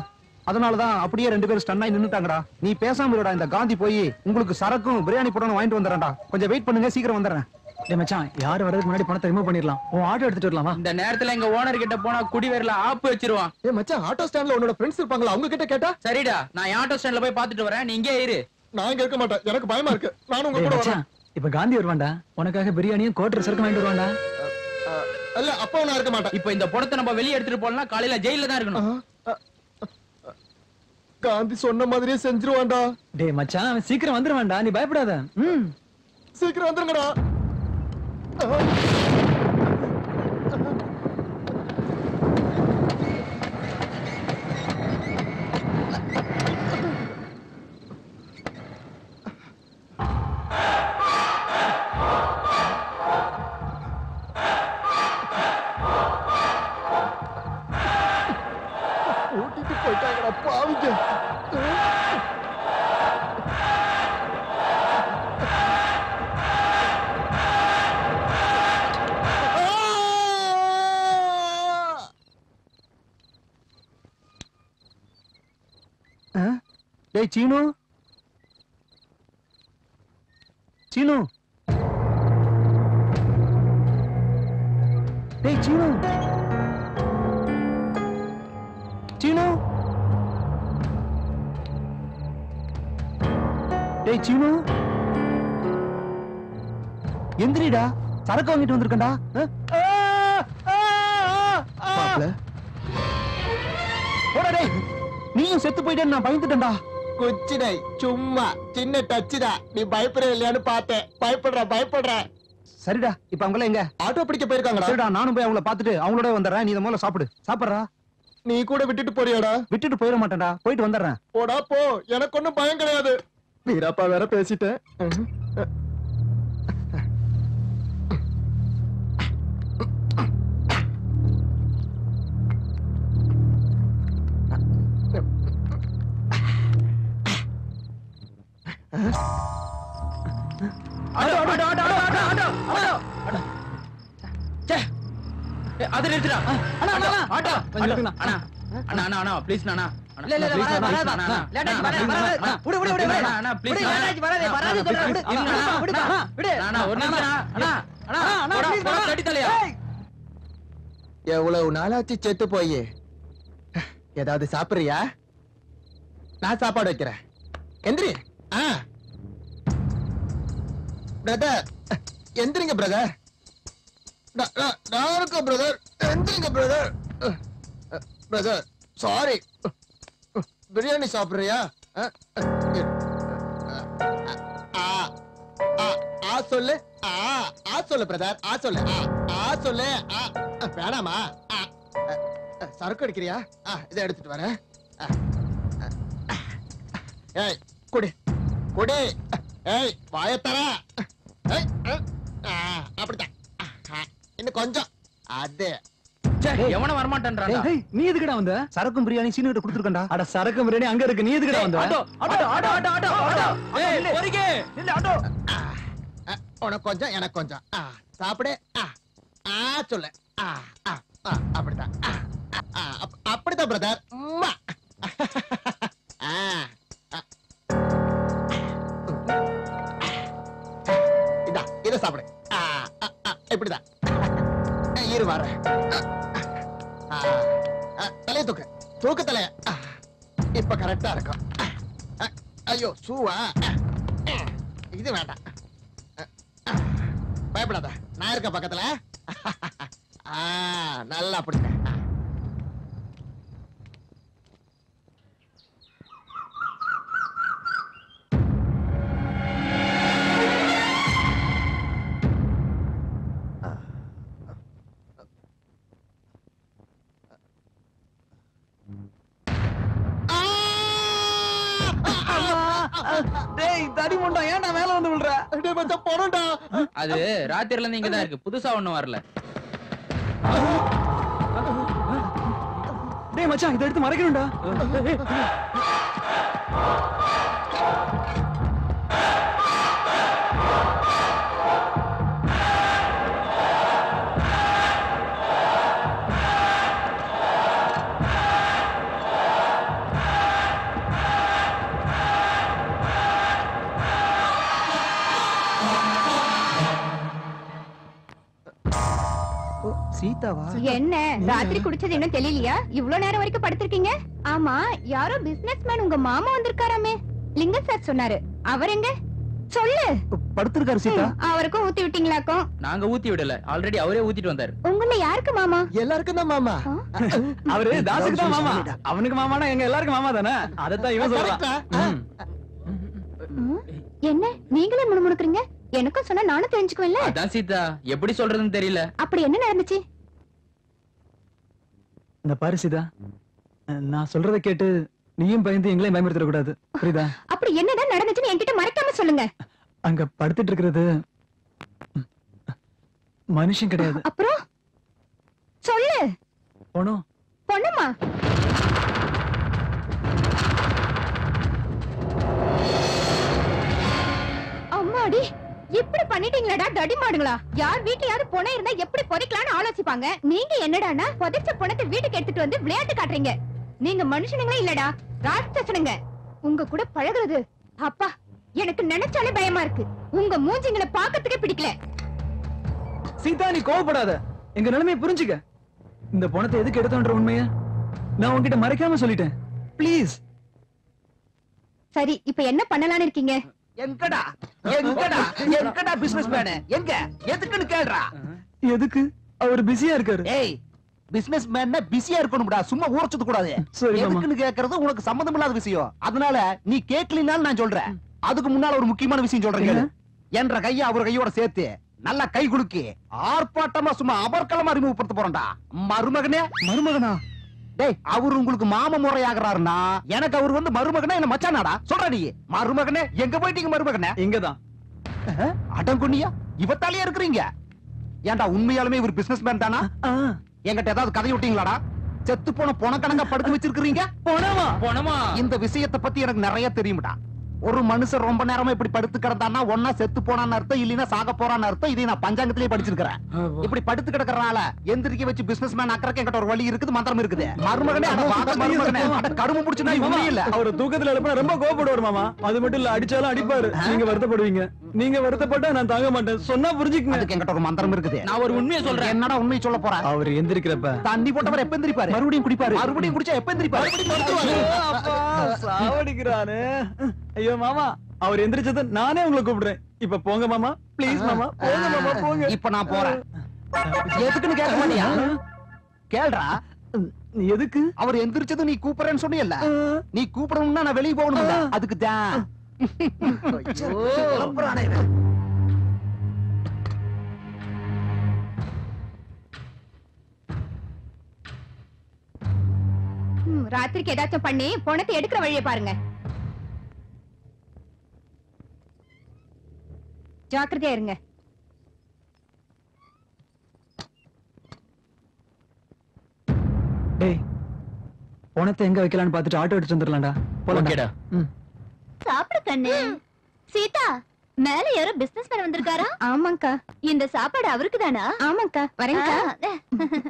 அதனாலதான் அப்படியே ரெண்டு பேரும் ஸ்டன் ஆகி நின்னுட்டாங்கடா. நீ பேசாம இருடா. இந்த காந்தி போய் உங்களுக்கு சரக்கும் பிரியாணி போடணும் வாங்கிட்டு வந்துடுறேன்டா. கொஞ்சம் வெயிட் பண்ணுங்க, சீக்கிரம் வந்துடுறேன். டேய் மச்சான், யார் வரதுக்கு முன்னாடி பணத்தை ரிமூவ் பண்ணிடலாம். உன் ஆட்டோ எடுத்துட்டு வரலாமா? இந்த நேரத்துல எங்க ஓனர் கிட்ட போனா குடிவேர்ல ஆப்பு வச்சிருவான். ஏய் மச்சான், ஆட்டோ ஸ்டாண்ட்ல உன்னோட ஃப்ரெண்ட்ஸ் இருப்பாங்களா? அவங்க கிட்ட கேட்டா? சரிடா, நான் ஆட்டோ ஸ்டாண்ட்ல போய் பாத்துட்டு வரேன், நீ இங்கே இரு. நான் இங்க இருக்க மாட்டேன், எனக்கு பயமா இருக்கு. நானும் உங்க டேய் கூட மச்சான், வரேன். இப்ப காந்தி வருவான்டா. உனக்காக பிரியாணியும் கோட்டர் சரக்கு வாங்கிட்டு வருவான்டா. இல்ல அப்பா நான் இருக்க மாட்டேன். இப்போ இந்த படத்தை நம்ம வெளிய எடுத்துட்டு போனா காலையில ஜெயில தான் இருக்கணும். காந்தி சொன்ன மாதிரியே செஞ்சிருவான்டா. டேய் மச்சான், அவன் சீக்கிரம் வந்துருவான்டா, நீ பயப்படாத. சீக்கிரம் வந்துருங்கடா. ஓட்டிட்டு போயிட்டாங்கடா பாவிங்க. டேய் சீனு, சீனு, டேய் சீனு, சீனு, டேய் சீனு, எந்திரிடா, சரக்கு வாங்கிட்டு வந்திருக்கேன்டா. போடா டேய், நீயும் செத்து போயிட்டேன்னு நான் பயந்துட்டேன்டா. குச்சிடை சும்மா சின்ன டச்சுடா. நீ பயப்படுற இல்லையான்னு பார்த்தேன். பயப்படுற. சரிடா, இப்ப அவங்கள எங்க? ஆட்டோ பிடிக்க போயிருக்காங்கடா. சரிடா, நானும் போய் அவங்கள பாத்துட்டு அவங்களோட வந்துடுறேன். நீ இத முதல்ல சாப்பிடுறா. நீ கூட விட்டுட்டு போறியாடா? விட்டுட்டு போயிட மாட்டேன்டா, போயிட்டு வந்துடுறேன். போடா போ, எனக்கு ஒண்ணும் பயம் கிடையாது. வீராப்பா வேற பேசிட்டேன். அதை நிறுத்துடா. அண்ணா, அண்ணா, ஆட்டோ, கொஞ்சம் நிறுத்துங்க. அண்ணா, அண்ணா, அண்ணா, அண்ணா, please அண்ணா. இல்ல இல்ல please, வராது please, வராது அண்ணா. லேட் ஆச்சு வராது அண்ணா, வராது அண்ணா, விடு விடு விடு அண்ணா, அண்ணா, please விடு அண்ணா. லேட் ஆச்சு வராது வராது சொல்றேன் விடு இருங்க, அண்ணா. விடுப்பா விடு அண்ணா, ஒரு நிமிஷம் அண்ணா. அண்ணா, அண்ணா, அண்ணா, போடா, please, போடா, அண்ணா. தட்டி தலையா. எவ்வளவு நாளாச்சு செத்து போய் ஏதாவது சாப்பிடுறியா? நான் சாப்பாடு வைக்கிறேன். எந்திரி. பிரதர் எந்திரிங்க பிரதர். நான் இருக்கேன் பிரதர். எந்திரிங்க பிரதர். Brother sorry. பிரியாணி சாப்பிடுறியா? சொல்லு. சொல்லு பிரதர். சொல்லு. சொல்லு. வேணாமா? சரக்கு அடிக்கிறியா? இதை எடுத்துட்டு வரேன். ஏய் குடி குடி. ஏய் வாயத்தர. அப்படித்தான். இன்னும் கொஞ்சம். அது எவனும் வரமாட்டேன்றான்டா. ஏய், நீ எதுக்குடா வந்த? சரக்கும் பிரியாணி சீனு கிட்ட கொடுத்துருக்கா. அட சரக்கு பிரியாணி அங்க இருக்கு, நீ எதுக்குடா வந்த? Auto, auto, auto, auto, auto, auto. ஏய், பொறுக்கி. இல்ல ஆட்டோ. உனக்கு கொஞ்சம் எனக்கு கொஞ்சம். சாப்பிடு. சொல்லு. அப்படித்தான். அப்படித்தான் பிரதர். இதா இத சாப்பிடு. இப்படிதான். இரு வர. தலைய தூக்கு. தூக்கு தலைய. இப்ப கரெக்டா இருக்கும். ஐயோ சூவா. இது வேண்டாம். பயப்படாத, நான் இருக்க பக்கத்துல. நல்லா அப்படிங்க. டேய் தடி முண்டா, ஏன்டா மேல வந்து விழுற? டேய் மச்சான் போறடா. அது ராத்திரில இருந்து இங்க தான் இருக்கு, புதுசா ஒண்ணும் வரல. டேய் மச்சான், இத எடுத்து மறைக்கணும்டா. சீதாவா? என்ன ராத்திரி குடிச்சது இன்னும் தெரியலையா? இவ்வளவு நேரம் வரைக்கும் படுத்திருக்கீங்க? ஆமா, யாரோ பிசினஸ் மேன் உங்க மாமா வந்திருக்காராமே. லிங்கம் சார் சொன்னாரு. அவர் எங்க? சொல்லு. படுத்திருக்காரு சீதா. அவருக்கும் ஊத்தி விட்டீங்களாக்கும்? நாங்க ஊத்தி விடல, ஆல்ரெடி அவரே ஊத்திட்டு வந்தாரு. உங்கள யாருக்கு மாமா? எல்லாருக்கும் தான் மாமா. அவரு தாசுக்கு தான் மாமா. அவனுக்கு மாமானா எங்க எல்லாருக்கும் மாமா தானே. அதத்தான் இவன் சொல்றான். என்ன நீங்களே முணுமுணுக்குறீங்க? எனக்கும் சொன்னா நானும் தெரிஞ்சுக்குவேன்ல. அதான் சீதா, எப்படி சொல்றதுன்னு தெரியல. அப்படி என்ன நடந்துச்சு? இந்த பாரு சீதா, நான் சொல்றத கேட்டு நீயும் பயந்து எங்களையும் பயமுறுத்திட கூடாது, புரியுதா? அப்படி என்னதான் நடந்துச்சுன்னு என்கிட்ட மறைக்காம சொல்லுங்க. அங்க படுத்துட்டு இருக்கிறது மனுஷன் கிடையாது. அப்புறம் சொல்லு. போனோம். பொண்ணுமா? அம்மாடி, இப்படி பண்ணிட்டீங்களடா தடி மாடுங்களா? யார் வீட்லயாவது பொணம் இருந்தா எப்படி புதைக்கலாம்னு ஆலோசிப்பாங்க. நீங்க என்னடானா புதைச்ச பொணத்தை வீட்டுக்கு எடுத்துட்டு வந்து விளையாட்டு காட்டுறீங்க. நீங்க மனுஷனுங்களே இல்லடா, ராட்சசனுங்க. உங்க கூட பழகுறது அப்பா எனக்கு நினைச்சாலே பயமா இருக்கு. உங்க மூஞ்சிங்களை பார்க்கறதுக்கே பிடிக்கல. சீதா, நீ கோவப்படாத, எங்க நிலைமையை புரிஞ்சுக்க. இந்த பணத்தை எதுக்கு எடுத்தோன்ற உண்மைய நான் உன்கிட்ட மறைக்காம சொல்லிட்டேன். ப்ளீஸ். சரி, இப்ப என்ன பண்ணலாம்னு இருக்கீங்க? எங்கடா எங்கடா எங்கடா பிசினஸ் மேன்? எங்க எதுக்குன்னு கேளுடா. எதுக்கு? அவர் பிஸியா இருக்காரு. ஏய், பிசினஸ் மேன் பிஸியா இருக்கணும்டா, சும்மா ஊரச்சது கூடாது. சரி மாமா. எதுக்குன்னு கேக்குறது உனக்கு சம்பந்தம் இல்லாத விஷயம். அதனால நீ கேட்கலினாலும் நான் சொல்றேன். அதுக்கு முன்னால ஒரு முக்கியமான விஷயம் சொல்றேன் கேளு. என்ற கைய அவர் கையோட சேர்த்து நல்லா கை குலுக்கி ஆர்ப்பாட்டமா சும்மா அபர்க்கலமா அறிமுகப்படுத்த போறேன்டா. மருமகனே. மருமகனா? டேய், அவர் உங்களுக்கு மாம முறையாகிறாருன்னா எனக்கு அவர் வந்து மருமகனே என்ன மச்சானாடா? சொல்ற நீ மருமகனே. எங்க போயிட்டீங்க மருமகனே? இங்கதான். அடங்குனியா இவத்தாலே இருக்கிறீங்க. ஏன்டா உண்மையாலுமே இவர் பிசினஸ் மேன் தானா? என்கிட்ட ஏதாவது கதை விட்டீங்களாடா? செத்து போன பொணக்கணங்க படுத்து வச்சிருக்கீங்க. போனமா போனமா? இந்த விஷயத்தை பத்தி எனக்கு நிறைய தெரியும்டா. ஒரு மனுஷன் ரொம்ப நேரமா இப்படி படுத்து கிடந்தான்னா ஒன்னா செத்து போனான்னு அர்த்தம், இல்லைன்னா சாக போறான்னு அர்த்தம். இதை நான் பஞ்சாங்கத்திலேயே படிச்சிருக்கிறேன். இப்படி படுத்து கிடக்கறனால எந்திரிக்க வச்சு பிசினஸ் மேன் ஆக்கறக்கு என்கிட்ட ஒரு வழி இருக்குது, மந்திரம் இருக்குது. மருமகனே அட வாங்க மருமகனே, அட கடும புடிச்சுனா இவனே இல்ல. அவர் தூக்கத்துல எழுப்பினா ரொம்ப கோபப்படுவார் மாமா. அது மட்டும் இல்ல, அடிச்சாலும் அடிப்பாரு. நீங்க வருத்தப்படுவீங்க. நீங்க வருத்தப்பட்டா நான் தாங்க மாட்டேன். சொன்னா புரிஞ்சுக்கங்க. அதுக்கு என்கிட்ட ஒரு மந்திரம் இருக்குது. நான் ஒரு உண்மையை சொல்றேன். என்னடா உண்மையை சொல்ல போற? அவர் எந்திரிக்கிறப்ப தண்ணி போட்டவர் எப்ப எந்திரிப்பாரு? மறுபடியும் குடிப்பாரு. மறுபடியும் குடிச்சா எப்ப எந்திரிப்பாரு? சாவடிக்கிறானே. ஐயோ மாமா, அவர் எந்திரிச்சது நானே உங்களை கூப்பிடுறேன். இப்ப போங்க மாமா, ப்ளீஸ் மாமா, போங்க மாமா, போங்க. இப்ப நான் போறேன். எதுக்குன்னு கேட்க மாட்டியா? கேள்றா. எதுக்கு? அவர் எந்திரிச்சது நீ கூப்பிடுறேன்னு சொன்னீல்ல, நீ கூப்பிடணும்னா நான் வெளியே போகணும்ல, அதுக்கு தான். ராத்திரிக்கு ஏதாச்சும் பண்ணி பணத்தை எடுக்கிற வழியை பாருங்க. ஜாக்கிரதையா இருங்க. டேய், பணத்தை எங்க வைக்கலாம்னு பார்த்துட்டு ஆட்டோ எடுத்து வந்துடலாம்டா. போலாம்டா. சாப்பிடு கண்ணு. சீதா, மேல யாரோ பிசினஸ் மேன் வந்திருக்காரா? ஆமாங்கா. இந்த சாப்பாடு அவருக்கு தானா? ஆமாங்கா, வரேங்கா.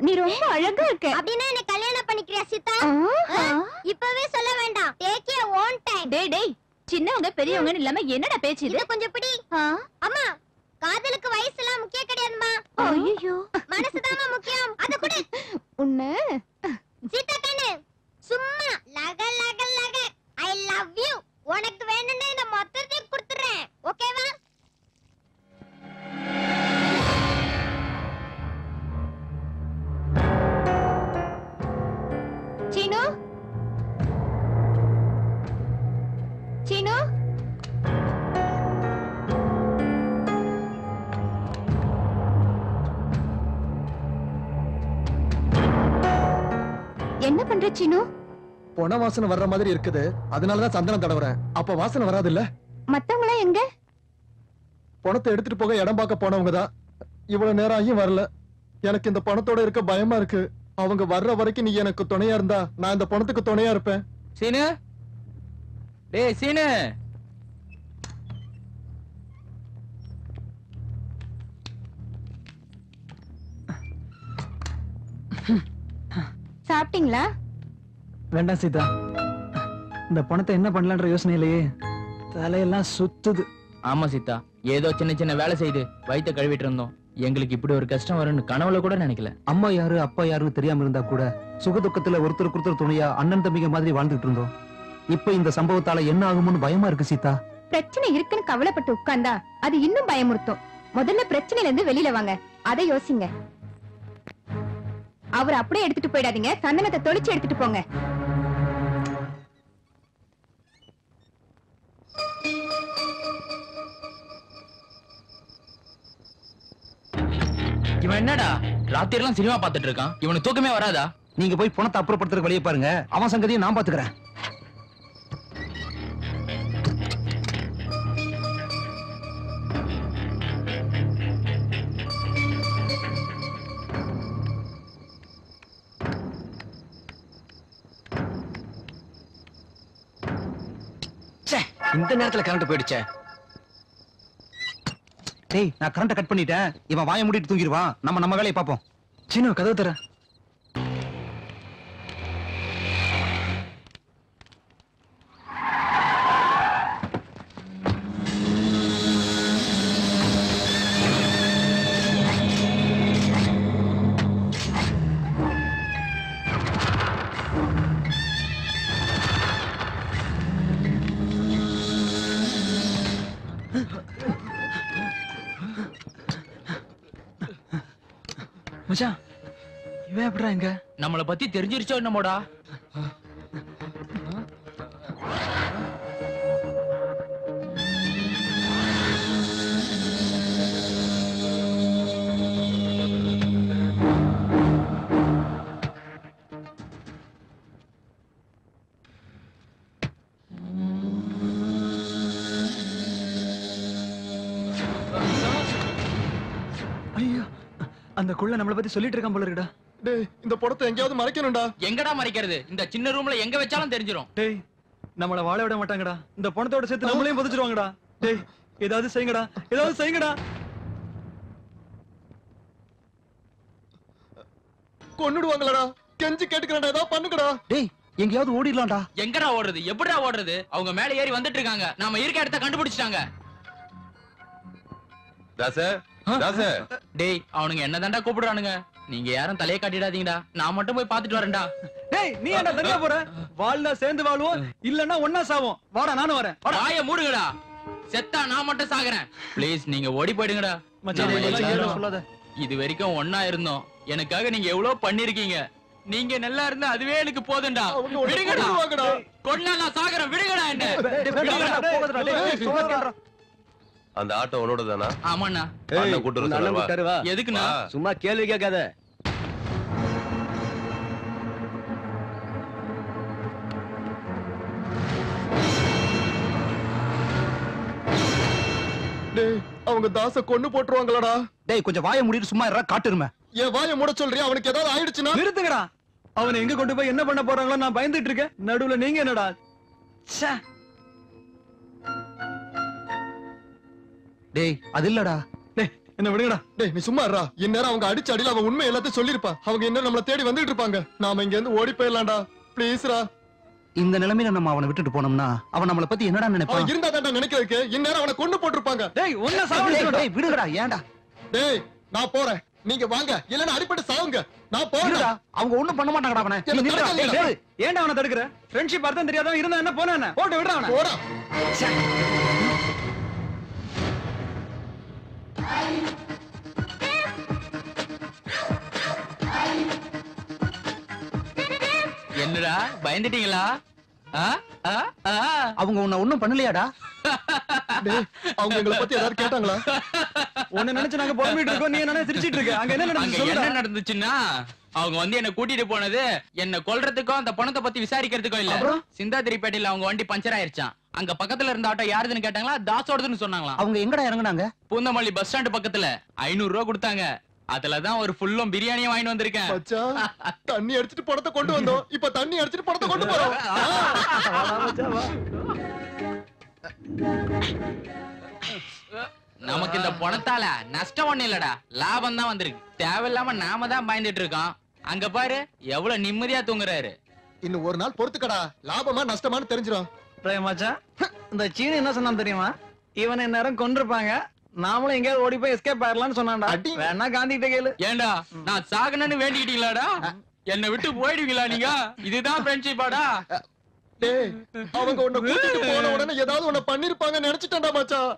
நீ ரொம்ப அழகா இருக்க. அப்படின்னா என்ன கல்யாணம் பண்ணிக்கிறியா சீதா? இப்பவே சொல்ல வேண்டாம். Take your own time. டேய் டேய், சின்னவங்க பெரியவங்கன்னு இல்லாம என்னடா பேச்சு இது? கொஞ்சம் பிடி. அம்மா, காதலுக்கு வயசு எல்லாம் முக்கியம் கிடையாதுமா. ஐயோ, மனசுதாம்மா முக்கியம். அத கூட உன்ன சீதா கண்ணு சும்மா லக லக லக ஐ லவ் யூ. உனக்கு வேணும்னா இந்த மொத்தத்தையும் கொடுத்துறேன். ஓகேவா? சீனு, சீனு, என்ன பண்ற சீனு? பொன வாசனை வர்ற மாதிரி இருக்குது, அதனாலதான் சந்தனம் தடவுறேன். அப்ப வாசனை வராது இல்ல? மத்தவங்களா எங்க? பணத்தை எடுத்துட்டு போக இடம் பார்க்க போனவங்க தான். இவ்வளவு நேரம் ஆகியும் வரல. எனக்கு இந்த பணத்தோட இருக்க பயமா இருக்கு. அவங்க வர்ற வரைக்கும் நீ எனக்கு துணையா இருந்தா நான் இந்த பணத்துக்கு துணையா இருப்பேன். சீனு, டேய் சீனு. சாப்பிட்டீங்களா? வேண்டாம் சீதா, இந்த பணத்தை என்ன பண்ணலான்ற யோசனை இல்லையே. தலையெல்லாம் சுத்துது. ஆமா சீதா, ஏதோ சின்ன சின்ன வேலை செய்து வயித்தை கழுவிட்டு இருந்தோம். எங்களுக்கு இப்படி ஒரு கஷ்டம் வரும்னு கனவுல கூட நினைக்கல. அம்மா யாரு அப்பா யாருன்னு தெரியாம இருந்தா கூட சுகதுக்கத்துல ஒருத்தருக்கு ஒருத்தர் துணையா அண்ணன் தம்பிங்க மாதிரி வாழ்ந்துட்டு இருந்தோம். இப்ப இந்த சம்பவத்தால என்ன ஆகும்னு பயமா இருக்கு சீதா. பிரச்சனை இருக்குன்னு கவலைப்பட்டு உட்கார்ந்தா அது இன்னும் பயமுறுத்தும். முதல்ல பிரச்சனையில இருந்து வெளியில வாங்க, அதை யோசிங்க. அவர் அப்படியே எடுத்துட்டு போயிடாதீங்க, சந்தனத்தை தொளிச்சு எடுத்துட்டு போங்க. இவன் என்னடா ராத்திரி எல்லாம் சினிமா பாத்துட்டு இருக்கான்? இவனுக்கு தூக்கமே வராதா? நீங்க போய் பணத்தை அப்புறப்படுத்துறதுக்கு வழியை பாருங்க. அவன் சங்கதியை நான் பாத்துக்கிறேன். இந்த நேரத்துல கரண்ட் போயிடுச்சே. டேய், நான் கரண்ட கட் பண்ணிட்டேன். இவன் வாயை மூடிட்டு தூங்கிடுவான். நம்ம வேலையை பார்ப்போம். சீனு, கதவு தர. மச்சான், இவன் எப்படிடா இங்க? நம்மளை பத்தி தெரிஞ்சிருச்சோ என்னமோடா. ஐயோ, அந்த குள்ள நம்மளை பத்தி சொல்லிட்டு இருக்கான் போல இருக்குடா. டேய், இந்த பணத்தை எங்கேயாவது மறைக்கணும்டா. எங்கடா மறைக்கிறது? இந்த சின்ன ரூம்ல எங்க வச்சாலும் தெரிஞ்சிரும். டேய், நம்மள வாழ விட மாட்டாங்கடா. இந்த பணத்தோட சேர்த்து நம்மளையும் புதைச்சிருவாங்கடா. டேய் ஏதாவது செய்யுங்கடா, ஏதாவது செய்யுங்கடா. கொன்னுடுவாங்களடா. கெஞ்சி கேட்டுக்கிறேன்டா, ஏதாவது பண்ணுங்கடா. டேய் எங்கயாவது ஓடிடலாம்டா. எங்கடா ஓடுறது? எப்படிடா ஓடுறது? அவங்க மேல ஏறி வந்துட்டு இருக்காங்க. நாம இருக்க இடத்த கண்டுபிடிச்சிட்டாங்க. டேய் அவனுங்க என்னதான்டா கூப்பிடுறானுங்க. நீங்க யாரும் தலையை காட்டிடாதீங்கடா. நான் மட்டும் போய் பாத்துட்டு வரேன்டா. டேய் நீ ஏன்டா தனியா போற? வாழ்னா சேர்ந்து வாழ்வோம், இல்லன்னா ஒண்ணா சாவோம். வாடா நானும் வரேன். வாய மூடுங்கடா. செத்தா நான் மட்டும் சாகுறேன். ப்ளீஸ் நீங்க ஓடி போயிடுங்கடா. சொல்லாத. இது வரைக்கும் ஒண்ணா இருந்தோம். எனக்காக நீங்க எவ்வளவு பண்ணிருக்கீங்க. நீங்க நல்லா இருந்தா அதுவே எனக்கு போதும்டா. விடுங்கடா. கொன்னா நான் சாகுறேன். விடுங்கடா என்ன. அந்த ஆட்டோ உன்னோட தானா? ஆமாண்ணா. கூட்டுறவா எதுக்குண்ணா? சும்மா கேள்வி கேட்காத. டேய் அவங்க தாச கொன்னு போட்டுருவாங்களடா. டேய் கொஞ்சம் வாயை மூடிட்டு சும்மா இருடா, காட்டுருமே. என் வாயை மூட சொல்றியா? அவனுக்கு ஏதாவது ஆயிடுச்சுன்னா? நிறுத்துங்கடா. அவனை எங்க கொண்டு போய் என்ன பண்ண போறாங்களோ நான் பயந்துட்டு இருக்கேன். நடுவுல நீங்க என்னடா? ச்சே. டேய் அது இல்லடா. டேய் என்ன விடுங்கடா. டேய் நீ சும்மா இருடா. இந்நேரம் அவங்க அடிச்ச அடியில அவன் உண்மை எல்லாத்தையும் சொல்லிருப்பான். அவங்க என்ன நம்மள தேடி வந்துட்டு இருப்பாங்க. நாம இங்க இருந்து ஓடி போயிடலாம்டா. ப்ளீஸ்ரா. இந்த நிலைமையில நம்ம அவனை விட்டுட்டு போனோம்னா அவன் நம்மள பத்தி என்னடா நினைப்பான்? அவன் இருந்தா தான்டா நினைக்கிறதுக்கு. இந்நேரம் அவனை கொண்டு போட்டுருப்பாங்க. டேய் ஒண்ணா சாவடிச்சுடா. டேய் விடுங்கடா. ஏன்டா? டேய் நான் போறேன். நீங்க வாங்க, இல்லன்னா அடிபட்டு சாவுங்க. நான் போறேன். அவங்க ஒண்ணும் பண்ண மாட்டாங்கடா அவனை. என்ன தடுக்காதீங்க. டேய் ஏன்டா அவனை தடுக்குற? ஃப்ரெண்ட்ஷிப் அர்த்தம் தெரியாதவன் இருந்தா என்ன போனா என்ன? போட்டு விடுறா அவனை. போடா. என்னடா பயந்துட்டீங்களா? அவங்க உன்னை ஒண்ணும் பண்ணலையாடா? டேய் அவங்க எங்களை பத்தி ஏதாவது கேட்டாங்களா? உன்னை நினைச்சு நாங்க புலம்பிட்டு இருக்கோம். நீ என்ன சிரிச்சிட்டு இருக்க? அங்க என்ன அங்க நடந்துச்சு என்ன சொல்லுடா. நடந்துச்சுன்னா அவங்க வந்து என்ன கூட்டிட்டு போனது என்ன கொல்றதுக்கும் அந்த பணத்தை பத்தி விசாரிக்கிறதுக்கும் இல்ல. சிந்தாதிரிப்பேட்டையில அவங்க வண்டி பஞ்சர் ஆயிருச்சான். அங்க பக்கத்துல இருந்த ஆட்டோ யாருதுன்னு கேட்டாங்களா? தாசோடதுன்னு சொன்னாங்களா. அவங்க எங்கடா இறங்குனாங்க? பூந்தமல்லி பஸ் ஸ்டாண்ட் பக்கத்துல 500 ரூபா கொடுத்தாங்க. அதுலதான் ஒரு ஃபுல்லும் பிரியாணியும் வாங்கிட்டு வந்திருக்கேன். மச்சான் தண்ணி அடிச்சிட்டு பணத்தை கொண்டு வந்தோம். இப்ப தண்ணி அடிச்சிட்டு பணத்தை கொண்டு போறோம். நமக்கு இந்த பணத்தால நஷ்டம் ஒண்ணு இல்லடா, லாபம் தான் வந்திருக்கு. தேவையில்லாம நாம தான் பயந்துட்டு இருக்கோம். அங்க பாரு எவ்வளவு நிம்மதியா தூங்குறாரு. இன்னும் ஒரு நாள் பொறுத்துக்கடா. லாபமா நஷ்டமான்னு தெரிஞ்சிடும். பிரேமாச்சா இந்த சீனி என்ன சொன்னான் தெரியுமா? இவனை நேரம் கொண்டிருப்பாங்க, நாமளும் எங்கேயாவது ஓடி போய் எஸ்கேப் ஆயிரலாம்னு சொன்னான்டா. வேணா காந்தி கிட்ட கேளு. ஏண்டா நான் சாகணும்னு வேண்டிக்கிட்டீங்களாடா? என்ன விட்டு போயிடுவீங்களா நீங்க? இதுதான் ஃப்ரெண்ட்ஷிப்பாடா? டேய் அவங்க உன்னை கூட்டிட்டு போன உடனே ஏதாவது உன்னை பண்ணிருப்பாங்க நினைச்சிட்டேன்டா மச்சான்.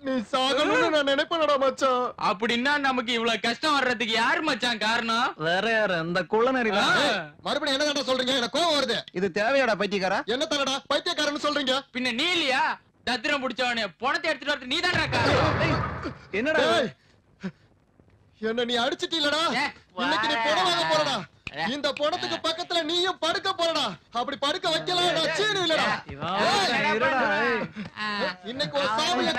நீ சாகணும்னு நான் நினைப்பேனடா மச்சான். அப்படின்னா நமக்கு இவ்வளவு கஷ்டம் வர்றதுக்கு யாரு மச்சான் காரணம்? வேற யாரு? இந்த குள்ளநரி தான். மறுபடியும் என்னடா சொல்றீங்க? எனக்கு கோவம் வருது. இது தேவையாடா பைத்தியக்காரா? என்ன தரடா பைத்தியக்காரன்னு சொல்றீங்க? பின்ன நீ இல்லையா தத்திரம் பிடிச்சவனே? பணத்தை எடுத்துட்டு வரது நீ தான்டா காரணம். என்னடா என்ன நீ அடிச்சிட்டீலடா. இன்னைக்கு நீ பணம் வாங்க போறடா. இந்த பணத்துக்கு பக்கத்துல நீயும் படுக்க போறடா. அப்படி படுக்க வைக்கல சீனு இல்லடா. இன்னைக்கு ஒரு சாமியை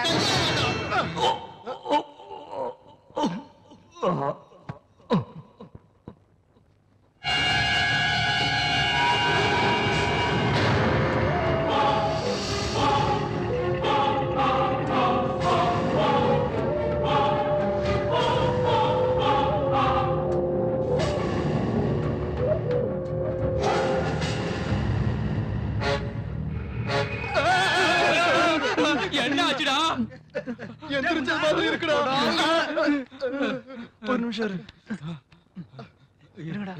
என்ன ஆச்சுடா? எந்திரிச்ச மாதிரி இருக்குடா. ஒரு நிமிஷம் இரு. இருங்கடா.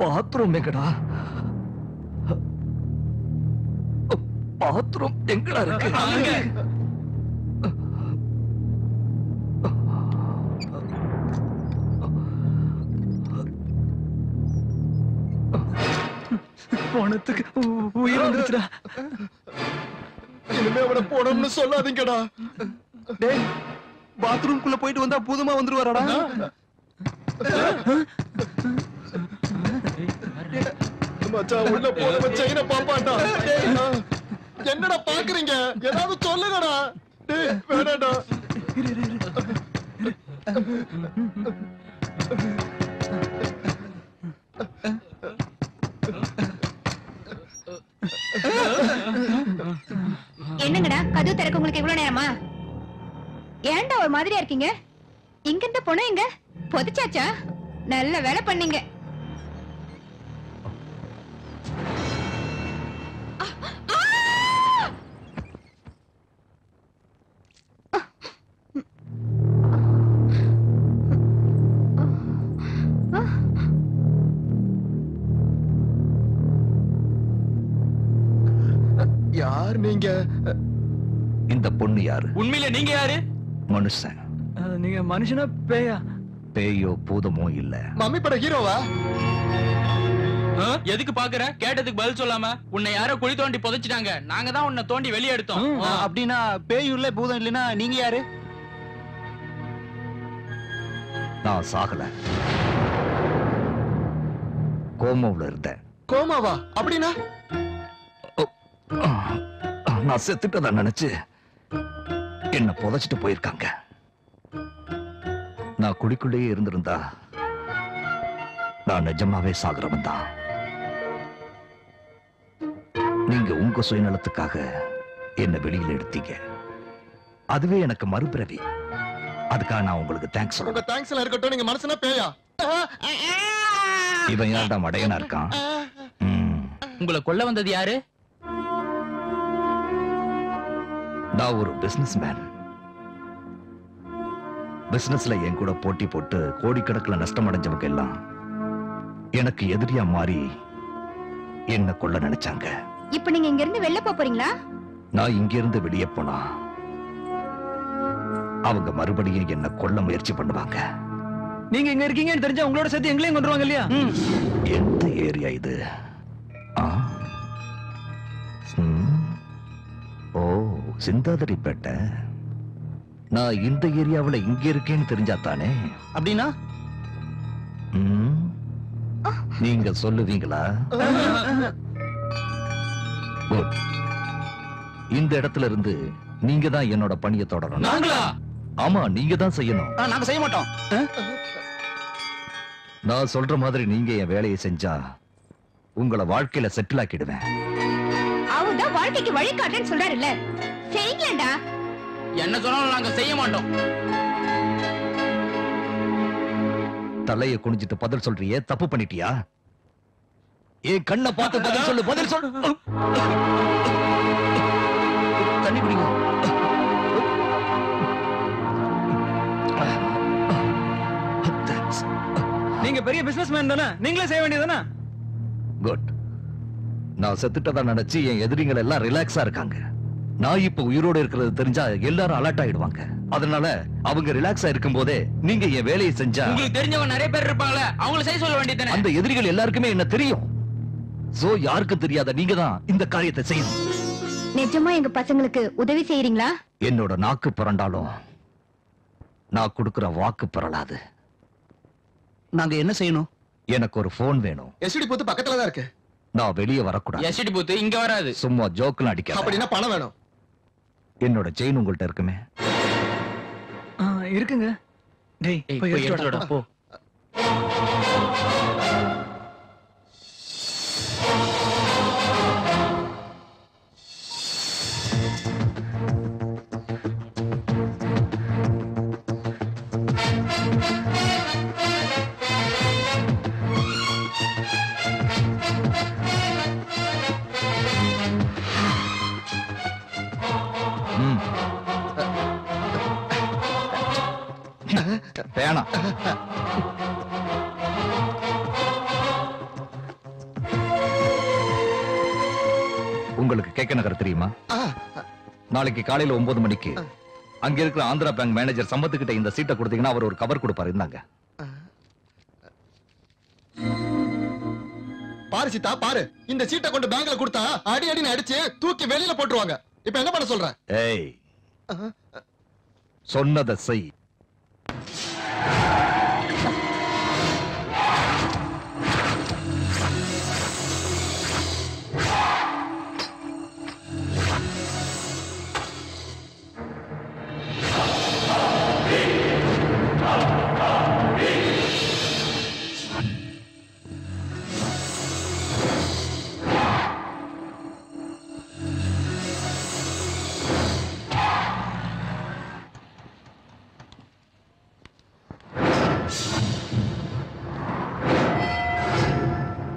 பாத்ரூம் எங்கடா? பாத்ரூம் எங்கடா இருக்கு? போனதுக்கு உயிர் வந்துருச்சுடா. இனிமே அவனை போனோம்னு சொல்லாதீங்கடா. டேய், பாத்ரூம்குள்ள போயிட்டு வந்தா பூதமா வந்துருவாரடா. மச்சான் உள்ள போன வச்சீங்கன்னா பாப்பாண்டா. என்னடா பாக்குறீங்க? ஏதாவது சொல்லுங்கடா. டேய் வேணாடா. என்னங்கடா கதவு திறக்க உங்களுக்கு இவ்வளவு நேரமா? ஏன்டா ஒரு மாதிரியா இருக்கீங்க? இங்க இருந்த பொண்ணு எங்க புதைச்சாச்சா? நல்ல வேலை பண்ணீங்க. யார் நீங்க? இந்த பொண்ணு யாரு? உண்மையில நீங்க யாரு? மனுஷன். நீங்க மனுஷனா பேயா? பேயோ பூதமோ இல்ல. மம்மி பட ஹீரோவா? எதுக்கு பாக்குற? கேட்டதுக்கு பதில் சொல்லாம உன்னை யாரோ குழி தோண்டி புதைச்சிட்டாங்க. நாங்க தான் உன்னை தோண்டி வெளியே எடுத்தோம். அப்படின்னா பேய் இல்ல பூதம் இல்லைன்னா நீங்க யாரு? நான் சாகல, கோமாவுல இருந்தேன். கோமாவா? அப்படின்னா நான் செத்துட்டதா நினைச்சு என்ன புதைச்சிட்டு போயிருக்காங்க. நான் குடிக்குள்ளேயே இருந்திருந்தா நான் நிஜமாவே சாகுறவன் தான். நீங்க உங்க சுயநலத்துக்காக என்ன வெளியில எடுத்தீங்க. அதுவே எனக்கு மறுபிறவி. அதுக்காக நான் உங்களுக்கு தேங்க்ஸ் சொல்றேன். உங்க தேங்க்ஸ் எல்லாம் இருக்கட்டும். நீங்க மனுஷனா பேயா? இவன் யாருடா மடையனா இருக்கான்? உங்களை கொல்ல வந்தது யாரு? நான் ஒரு பிசினஸ் மேன். பிசினஸ்ல என் கூட போட்டி போட்டு கோடிக்கணக்கில் நஷ்டம் அடைஞ்சவங்க எல்லாம் எனக்கு எதிரியா மாறி என்ன கொல்ல நினைச்சாங்க. இப்ப நீங்க இங்க இருந்து வெளில போறீங்களா? நான் இங்க இருந்து வெளியே போனா அவங்க மறுபடியும் என்ன கொல்ல முயற்சி பண்ணுவாங்க. நீங்க இங்க இருக்கீங்கன்னு தெரிஞ்சா உங்களோட சேர்த்து எங்களையும் கொண்டுருவாங்க இல்லையா? எந்த ஏரியா இது? ஓ, சிந்தாதிரிப்பேட்டை. நான் இந்த ஏரியாவுல இங்க இருக்கேன்னு தெரிஞ்சா தானே. அப்படின்னா நீங்க சொல்லுவீங்களா? இந்த இடத்துல இருந்து நீங்க தான் என்னோட பணியை தொடரணும். நாங்களா? ஆமா, நீங்க தான் செய்யணும். நாங்க செய்ய மாட்டோம். நான் சொல்ற மாதிரி நீங்க என் வேலையை செஞ்சா உங்களை வாழ்க்கையில செட்டில் ஆக்கிடுவேன். அவர்தான் வாழ்க்கைக்கு வழி காட்டுன்னு சொல்றாருல்ல, செய்யுங்களேண்டா. என்ன சொன்னாலும் நாங்க செய்ய மாட்டோம். தலைய குனிஞ்சிட்டு பதில் சொல்றியே, தப்பு பண்ணிட்டியா? ஏன் கண்ணை பார்த்து பதில் சொல்லு, பதில் சொல்லு. தண்ணி குடிங்க. நீங்க பெரிய பிசினஸ் மேன் தானே, நீங்களே செய்ய வேண்டியதானே? குட். நான் செத்துட்டதா நினைச்சு என் எதிரிகள் எல்லாம் ரிலாக்ஸா இருக்காங்க. நான் இப்ப உயிரோட இருக்கிறது தெரிஞ்சா எல்லாரும் அலர்ட் ஆயிடுவாங்க. அதனால அவங்க ரிலாக்ஸா இருக்கும் போதே நீங்க என் வேலையை செஞ்சா, உங்களுக்கு தெரிஞ்சவங்க நிறைய பேர் இருப்பாங்களே, அவங்கள செய்ய சொல்ல வேண்டியதானே? அந்த எதிரிகள் எல்லாருக்குமே என்ன தெரியும். சோ யாருக்கும் தெரியாத நீங்க தான் இந்த காரியத்தை செய்யணும். நிஜமா எங்க பசங்களுக்கு உதவி செய்யறீங்களா? என்னோட நாக்கு பிறண்டாலும் நான் கொடுக்கிற வாக்கு பிறலாது. நாங்க என்ன செய்யணும்? எனக்கு ஒரு போன் வேணும். எஸ்டி பூத்து பக்கத்துல தான் இருக்கு. நான் வெளியே வரக்கூடாது. எஸ்டி பூத்து இங்க வராது. சும்மா ஜோக்லாம் அடிக்காத. அப்படின்னா பணம் வேணும். என்னோட செயின் உங்கள்ட்ட இருக்குமே? இருக்குங்க. டேய் போய் எடுத்துடா போ. வேணாம். உங்களுக்கு கேட்க நகர் தெரியுமா? நாளைக்கு காலையில 9 மணிக்கு அங்க இருக்கிற ஆந்திரா பேங்க் மேனேஜர் சம்பத்துக்கிட்ட இந்த சீட்டை கொடுத்தீங்கன்னா அவர் ஒரு கவர் கொடுப்பாரு. இருந்தாங்க. பாரு சீதா பாரு, இந்த சீட்டை கொண்டு பேங்க்ல கொடுத்தா அடி அடின்னு அடிச்சு தூக்கி வெளியில போட்டுருவாங்க. இப்ப என்ன பண்ண சொல்ற? ஏய், சொன்னதை செய்.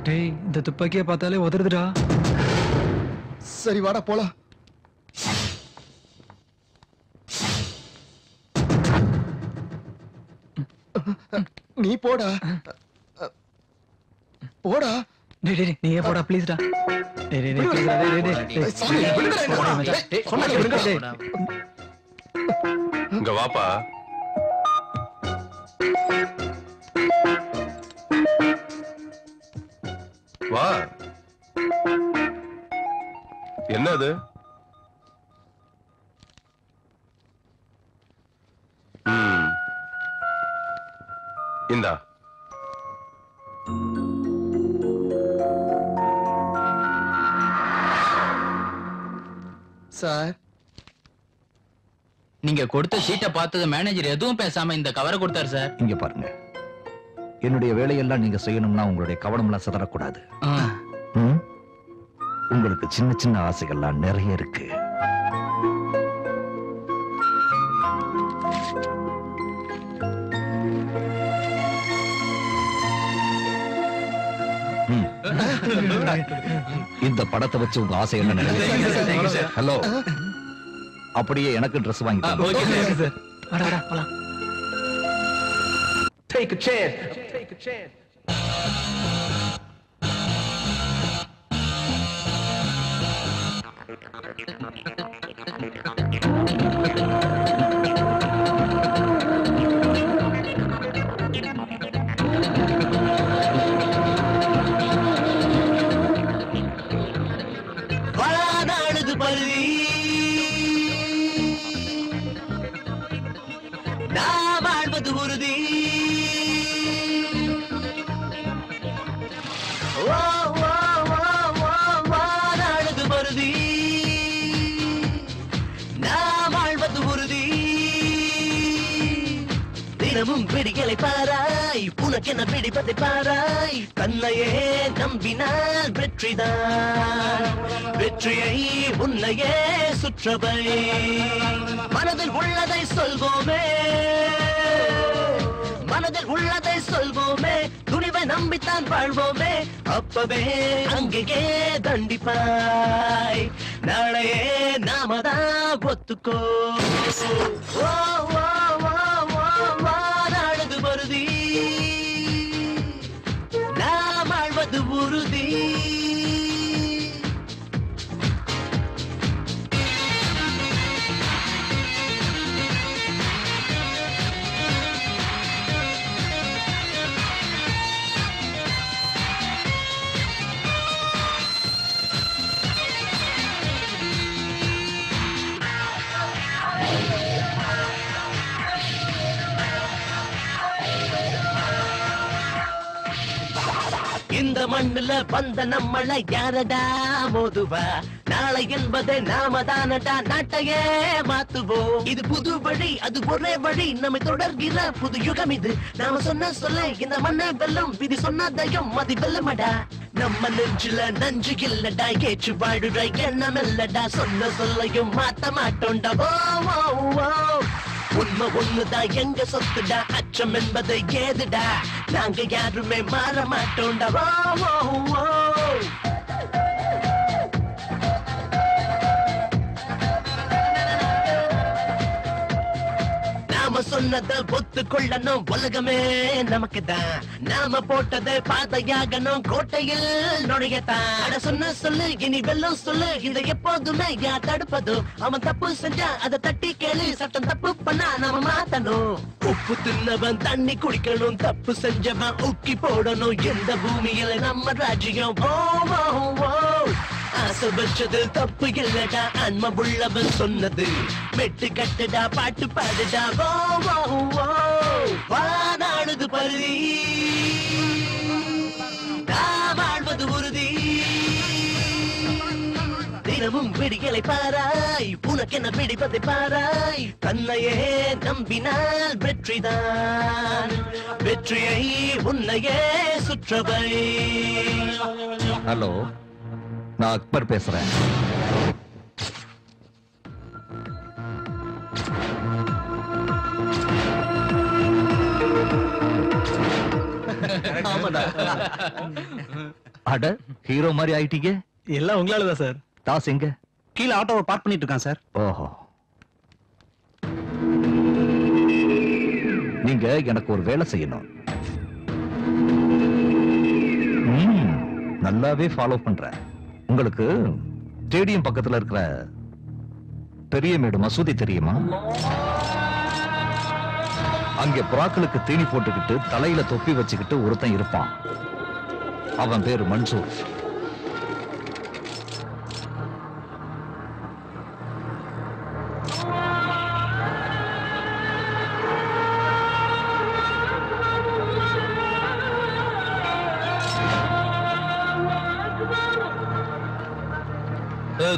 டேய், இந்த துப்பாக்கிய பார்த்தாலே உதறுதுடா. சரி வாடா போலாம். நீ போடா போடா. டேய் டேய் நீயே போடா ப்ளீஸ்டா. டேய் டேய் டேய் ப்ளீஸ்டா. டேய் டேய் டேய் சாமி, விடுங்கடா என்ன? டேய் சொன்னா விடுங்கடா. இங்க வாப்பா. வா. என்னது? இந்தா. சார், நீங்க கொடுத்த சீட்டை பார்த்தது மேனேஜர் எதுவும் பேசாம இந்த கவரை கொடுத்தாரு சார். இங்க பாருங்க, என்னுடைய வேலையெல்லாம் நீங்க செய்யணும்னா உங்களுடைய கவனம் எல்லாம் சிதறக்கூடாது. ம்? உங்களுக்கு சின்ன சின்ன ஆசைகள்லாம் நிறைய இருக்கு. ம். இந்த படத்தை வச்சு உங்க ஆசை என்ன நினைக்கிறீங்க? ஹலோ, அப்படியே எனக்கு ட்ரெஸ் வாங்கி தாங்க. வாடா வாடா போலாம். Take a chance. Take a chance. வாழானது பருவி நான் வாழ்வது உறுதி. வாழானது பருதி நான் வாழ்வது உறுதி. தினமும் பிடிகளை பாராய், உனக்கென பிடிப்பதை பாராய். தன்னையே நம்பினால் வெற்றிதான், வெற்றியை உன்னையே சுற்றவை. மனதில் உள்ளதை சொல்வோமே, மனதில் உள்ளதை சொல்வோமே. துணிவை நம்பித்தான் வாழ்வோமே. அப்பவே அங்கேயே தண்டிப்பாய். நாளையே நாமதான் ஒத்துக்கோ. ஓ ஓ ஓ ஓ வாழது வருதி, நாம் வாழ்வது உறுதி. இந்த மண்ணுல வந்த நம்மள யாரடா மோதுவா? நாளை என்பதை நாம தானடா நாட்டையே மாத்துவோம். இது புது வழி, அது ஒரே வழி, நம்மை தொடர்கிற புது யுகம் இது. நாம சொன்ன சொல்ல இந்த மண்ணை வெல்லும், விதி சொன்னதையும் மதி வெல்லமடா. நம்ம நெஞ்சில நஞ்சு இல்லடா, ஏற்று வாழுற எண்ணம் இல்லடா. சொன்ன சொல்லையும் மாத்த மாட்டோண்டா. ஓ ஓ ஓ உண்மை ஒண்ணுதான் எங்க சொத்துடா. அச்சம் என்பதை ஏதுடா, நாங்க யாருமே மாற மாட்டோண்டா. ஓ ஓ ஓ நாம நாம சொன்னதை ஒத்துக்கொள்ளணும் உலகமே நமக்குதான் நாம போட்டதை பாதையாகணும் கோட்டையில் நுழையத்தான் சொன்ன சொல்லு இனி வெல்லும் சொல்லு இதை எப்போதுமே யார் தடுப்பதோ அவன் தப்பு செஞ்சா அதை தட்டி கேளு சட்டம் தப்பு பண்ணா நாம மாத்தணும் உப்பு தின்னவன் தண்ணி குடிக்கணும் தப்பு செஞ்சவன் ஊக்கி போடணும் எந்த பூமியில நம்ம ராஜ்யம் ஆசை வச்சது தப்பு இல்லடா அன்ம உள்ளவன் சொன்னது மெட்டு கட்டுடா பாட்டு பாடுடா வானாடுது பருதி வாழ்வது உறுதி தினமும் விடிகளை பாராய் உனக்கென பிடிப்பதை பாராய் தன்னையே நம்பினால் வெற்றிதான் வெற்றியை உன்னையே சுற்றவை. ஹலோ, நான் அக்பர் பேசுறேன். அட, ஹீரோ மாதிரி ஆயிட்டீங்க. எல்லாம் உங்களாலதான் சார். தாஸ் எங்க? கீழே ஆட்டோவை பார்க் பண்ணிட்டு இருக்கான் சார். ஓஹோ, நீங்க எனக்கு ஒரு வேலை செய்யணும். நல்லாவே ஃபாலோ பண்றேன். உங்களுக்கு ஸ்டேடியம் பக்கத்துல இருக்கிற பெரியமேடு மசூதி தெரியுமா? அங்க புறாக்களுக்கு தீனி போட்டுக்கிட்டு தலையில தொப்பி வச்சுக்கிட்டு ஒருத்தன் இருப்பான். அவன் பேரு மன்சூர்.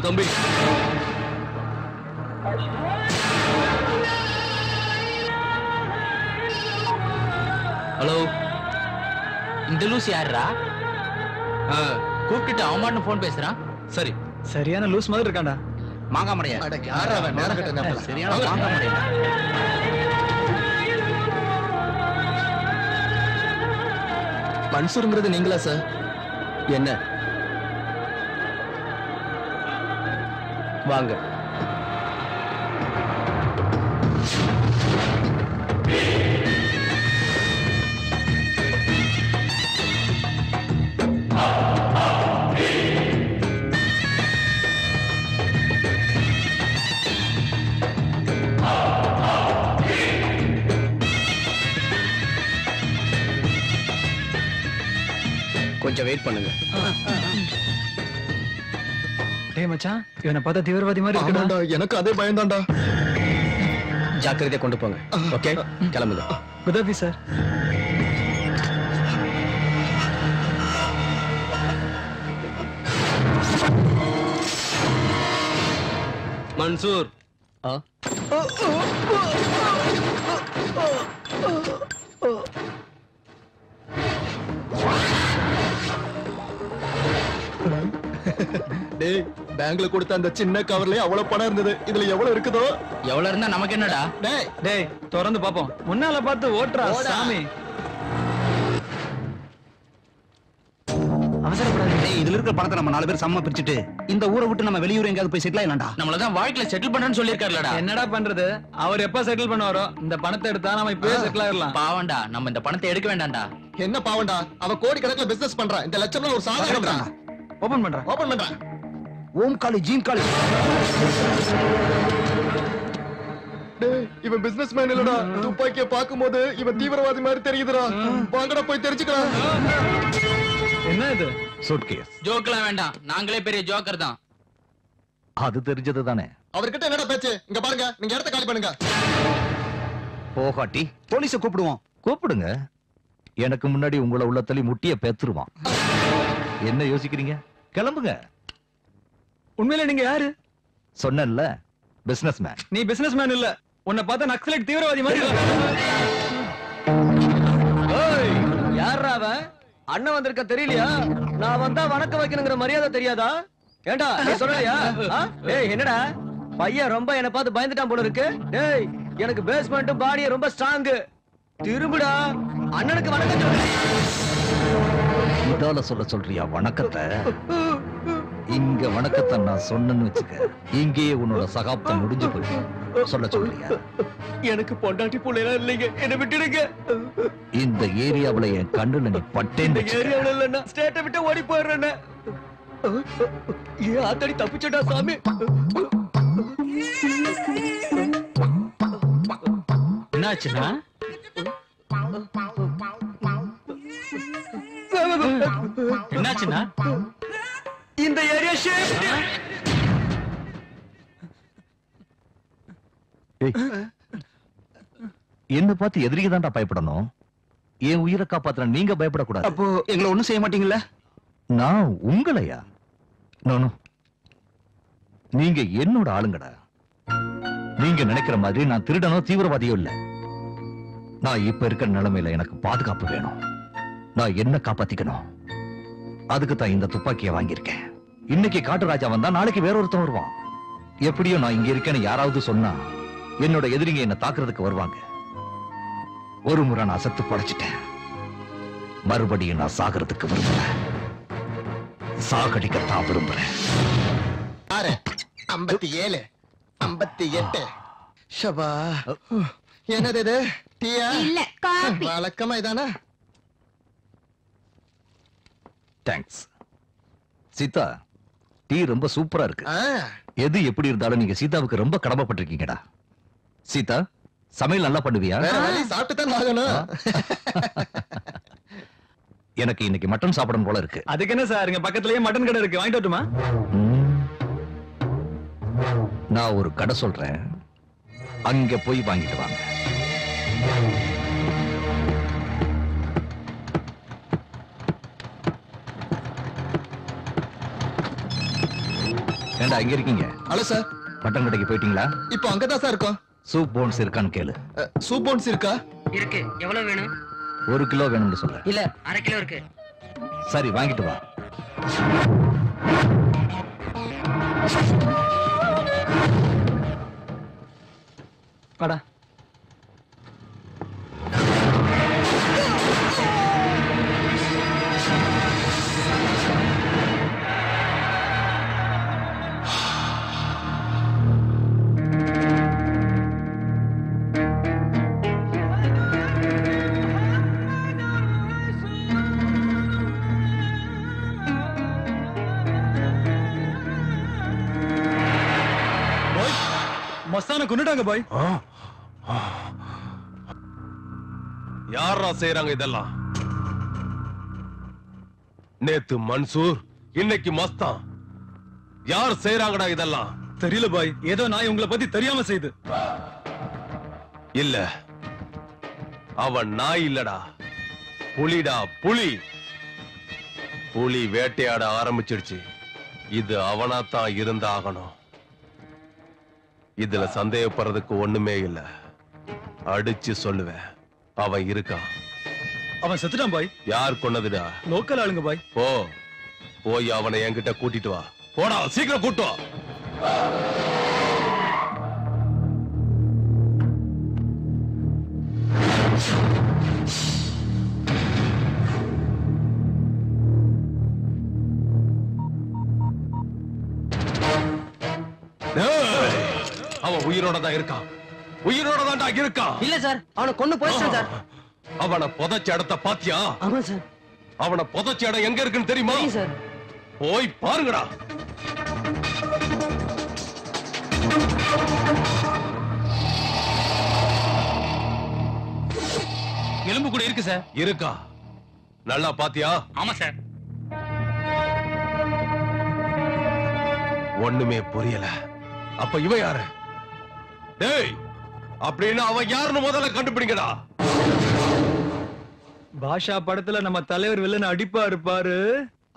தம்பி, ஹலோ, இந்த லூஸ் யாரா? கூப்பிட்டுட்டு அவன் போன் பேசுறான். சரி, சரியான லூஸ் மாதிரி இருக்காண்டா. மாங்கா மடையா சரியான மாங்கா மடையா. மன்சூருங்கிறது நீங்களா சார்? என்ன வாங்க. கொஞ்சம் வெயிட் பண்ணுங்க. டேய் மச்சான், இவனை பார்த்தா தீவிரவாதி மாதிரி இருக்குடா. எனக்கு அதே பயம்தான்டா. ஜாக்கிரதையா கொண்டு போங்க. ஓகே, கிளம்புங்க. Good sir. மன்சூர், டேய், பேங்க்ல கொடுத்த அந்த சின்ன கவர்லயே அவ்வளவு பணம் இருந்தது. இதுல எவ்வளவு இருக்குதோ? எவ்வளவு இருந்தா நமக்கு என்னடா? டேய் திறந்து பாப்போம். முன்னால பார்த்து ஓட்டுறா சாமி. அவசரப்படாதீங்க. டேய், இதுல இருக்கிற பணத்தை நம்ம 4 பேர் சமமா பிரிச்சுட்டு இந்த ஊரை விட்டு நம்ம வெளியூர் எங்கயாவது போய் செட்டில் ஆயிடலாம்டா. நம்மளதான் வாழ்க்கையில செட்டில் பண்றேன்னு சொல்லிருக்காருலடா. என்னடா பண்றது? அவர் எப்ப செட்டில் பண்ணுவாரோ இந்த பணத்தை எடுத்தா நம்ம இப்பவே செட்டில் ஆயிடலாம். பாவண்டா, நம்ம இந்த பணத்தை எடுக்க வேண்டாம்டா. என்ன பாவண்டா? அவ கோடி கணக்குல பிசினஸ் பண்றான். இந்த லட்சம்லாம் ஒரு சாதாரண. ஓபன் பண்றேன். ஓம் காளி ஜீன் காளி. டேய், இவன் பிசினஸ் மேன் இல்லடா. துப்பாக்கிய பாக்கும்போது இவன் தீவிரவாதி மாதிரி தெரியுதுடா. வாங்கடா போய் தெரிஞ்சுக்கலாம். என்ன இது? சூட்கேஸ். ஜோக்லாம் வேண்டாம், நாங்களே பெரிய ஜோக்கர் தான். அது தெரிஞ்சது தானே. அவர்கிட்ட என்னடா பேச்சு? இங்க பாருங்க, நீங்க இடத்த காலி பண்ணுங்க. போகாட்டி போலீஸை கூப்பிடுவோம். கூப்பிடுங்க. எனக்கு முன்னாடி உங்களை உள்ள தள்ளி முட்டிய பேத்துருவான். என்ன யோசிக்கிறீங்க? கிளம்புங்க. உண்மையில நீங்க யாரு? சொன்னேன்ல, பிசினஸ் மேன். நீ பிசினஸ் மேன் இல்ல. உன்னை பார்த்தா நக்சலைட் தீவிரவாதி மாதிரி. யாரா அவன்? அண்ணன் வந்திருக்க தெரியலையா? நான் வந்தா வணக்கம் வைக்கணுங்கிற மரியாதை தெரியாதா? ஏண்டா நீ சொல்லலையா? டேய், என்னடா பையன் ரொம்ப என்ன பார்த்து பயந்துட்டான் போல இருக்கு. டேய், எனக்கு பேஸ்மெண்ட் பாடியே ரொம்ப ஸ்ட்ராங். திரும்புடா, அண்ணனுக்கு வணக்கம் சொல்லு. இதால சொல்ல சொல்றியா வணக்கத்தை? இங்க வணக்கத்தை நான் சொன்னேன்னு வச்சுக்க, இங்கேயே உன்னோட சகாப்தம் முடிஞ்சு போயிடும். சொல்ல சொல்றியா? எனக்கு பொண்டாட்டி பிள்ளைலாம் இல்லைங்க, என்ன விட்டுடுங்க. இந்த ஏரியாவுல என் கண்ணுல நீ பட்டேன்னு வச்சுக்க. ஏரியாவுல இல்லைன்னா ஸ்டேட்டை விட்டு ஓடி போயிடுறேன்னு. ஏன் ஆத்தாடி தப்பிச்சடா சாமி. என்னாச்சுன்னா என்னாச்சுன்னா இந்த ஏரியா ஷிஃப்ட். என்ன பார்த்து எதிரிக்கு தான்டா பயப்படணும். என் உயிரை காப்பாத்துற நீங்க பயப்படக்கூடாது. அப்போ எங்களை ஒண்ணும் செய்ய மாட்டீங்களா? நான் உங்களையா? நானும் நீங்க என்னோட ஆளுங்கடா. நீங்க நினைக்கிற மாதிரி நான் திருடனோ தீவிரவாதியோ இல்ல. நான் இப்ப இருக்கிற நிலைமையில எனக்கு பாதுகாப்பு வேணும். நான் என்ன காப்பாத்திக்கணும். அதுக்கு தான் இந்த துப்பாக்கியை வாங்கியிருக்கேன். இன்னைக்கு காட்டுராஜா வந்தா நாளைக்கு வேற ஒருத்தன் வருவான். எப்படியும் நான் இங்க இருக்கேன்னு யாராவது சொன்னா என்னோட எதிரிங்க என்ன தாக்குறதுக்கு வருவாங்க. ஒரு முறை நான் செத்து படைச்சிட்டேன். மறுபடியும் நான் சாகிறதுக்கு விரும்புறேன். சாகடிக்கத்தான் விரும்புறேன். 57 58 ஷபா. என்னது இது? டீயா? இல்ல, காபி. வழக்கமா இதானா? தேங்க்ஸ். சீதா, டீ ரொம்ப சூப்பரா இருக்கு. எது எப்படி இருந்தாலும் நீங்க சீதாவுக்கு ரொம்ப கடமைப்பட்டிருக்கீங்கடா. சீதா, சமையல் நல்லா பண்ணுவியா? சாப்பிட்டு தான் ஆகணும். எனக்கு இன்னைக்கு மட்டன் சாப்பிடணும் போல இருக்கு. அதுக்கு என்ன சார், இங்க பக்கத்துலயே மட்டன் கடை இருக்கு, வாங்கிட்டு வரட்டுமா? நான் ஒரு கடை சொல்றேன், அங்க போய் வாங்கிட்டு வாங்க. ஏண்டா இங்க இருக்கீங்க? ஹலோ சார், மட்டன் கடைக்கு போயிட்டீங்களா? இப்போ அங்கதான் சார் இருக்கோம். சூப் போன்ஸ் இருக்கான்னு கேளு. சூப் போன்ஸ் இருக்கா? இருக்கு. எவ்வளவு வேணும்? 1 கிலோ வேணும்னு சொல்ல. இல்ல, 1/2 கிலோ இருக்கு. சரி, வாங்கிட்டு வா. வாடா. மஸ்தான கொன்னுட்டாங்க பாய். யாரா செய்யறாங்க இதெல்லாம்? நேத்து மன்சூர், இன்னைக்கு மஸ்தான். யார் செய்யறாங்கடா இதெல்லாம்? தெரியல பாய், ஏதோ நாய் உங்களை பத்தி தெரியாம செய்து. இல்ல, அவன் நாய் இல்லடா, புலிடா, புலி. புலி வேட்டையாட ஆரம்பிச்சிடுச்சு. இது அவனாத்தான் இருந்தாகணும். இதுல சந்தேகப்படுறதுக்கு ஒண்ணுமே இல்ல. அடிச்சு சொல்லுவேன், அவன் இருக்கான். அவன் செத்துட்டான் பாய். யார் கொன்னதுடா? லோக்கல் ஆளுங்க பாய். போய் அவனை என்கிட்ட கூட்டிட்டு வா. போடா, சீக்கிரம் கூட்டு வா. அவன் உயிரோட தான் இருக்கான். உயிரோட தான்டா இருக்கான். இல்ல சார், அவனை கொன்னு போயிட்டான் சார். அவனை புதைச்ச இடத்த பாத்தியா? ஆமா சார். அவனை புதைச்ச இடம் எங்க இருக்குன்னு தெரியுமா? சார், போய் பாருங்கடா. எலும்பு கூட இருக்கு சார். இருக்கா? நல்லா பாத்தியா? ஆமா சார். ஒண்ணுமே புரியல. அப்ப இவன் யாரு? டேய், அப்படின்னா அவன் யாருன்னு முதல்ல கண்டுபிடிங்கடா. பாஷா படத்துல நம்ம தலைவர் வில்லன் அடிப்பா இருப்பாரு,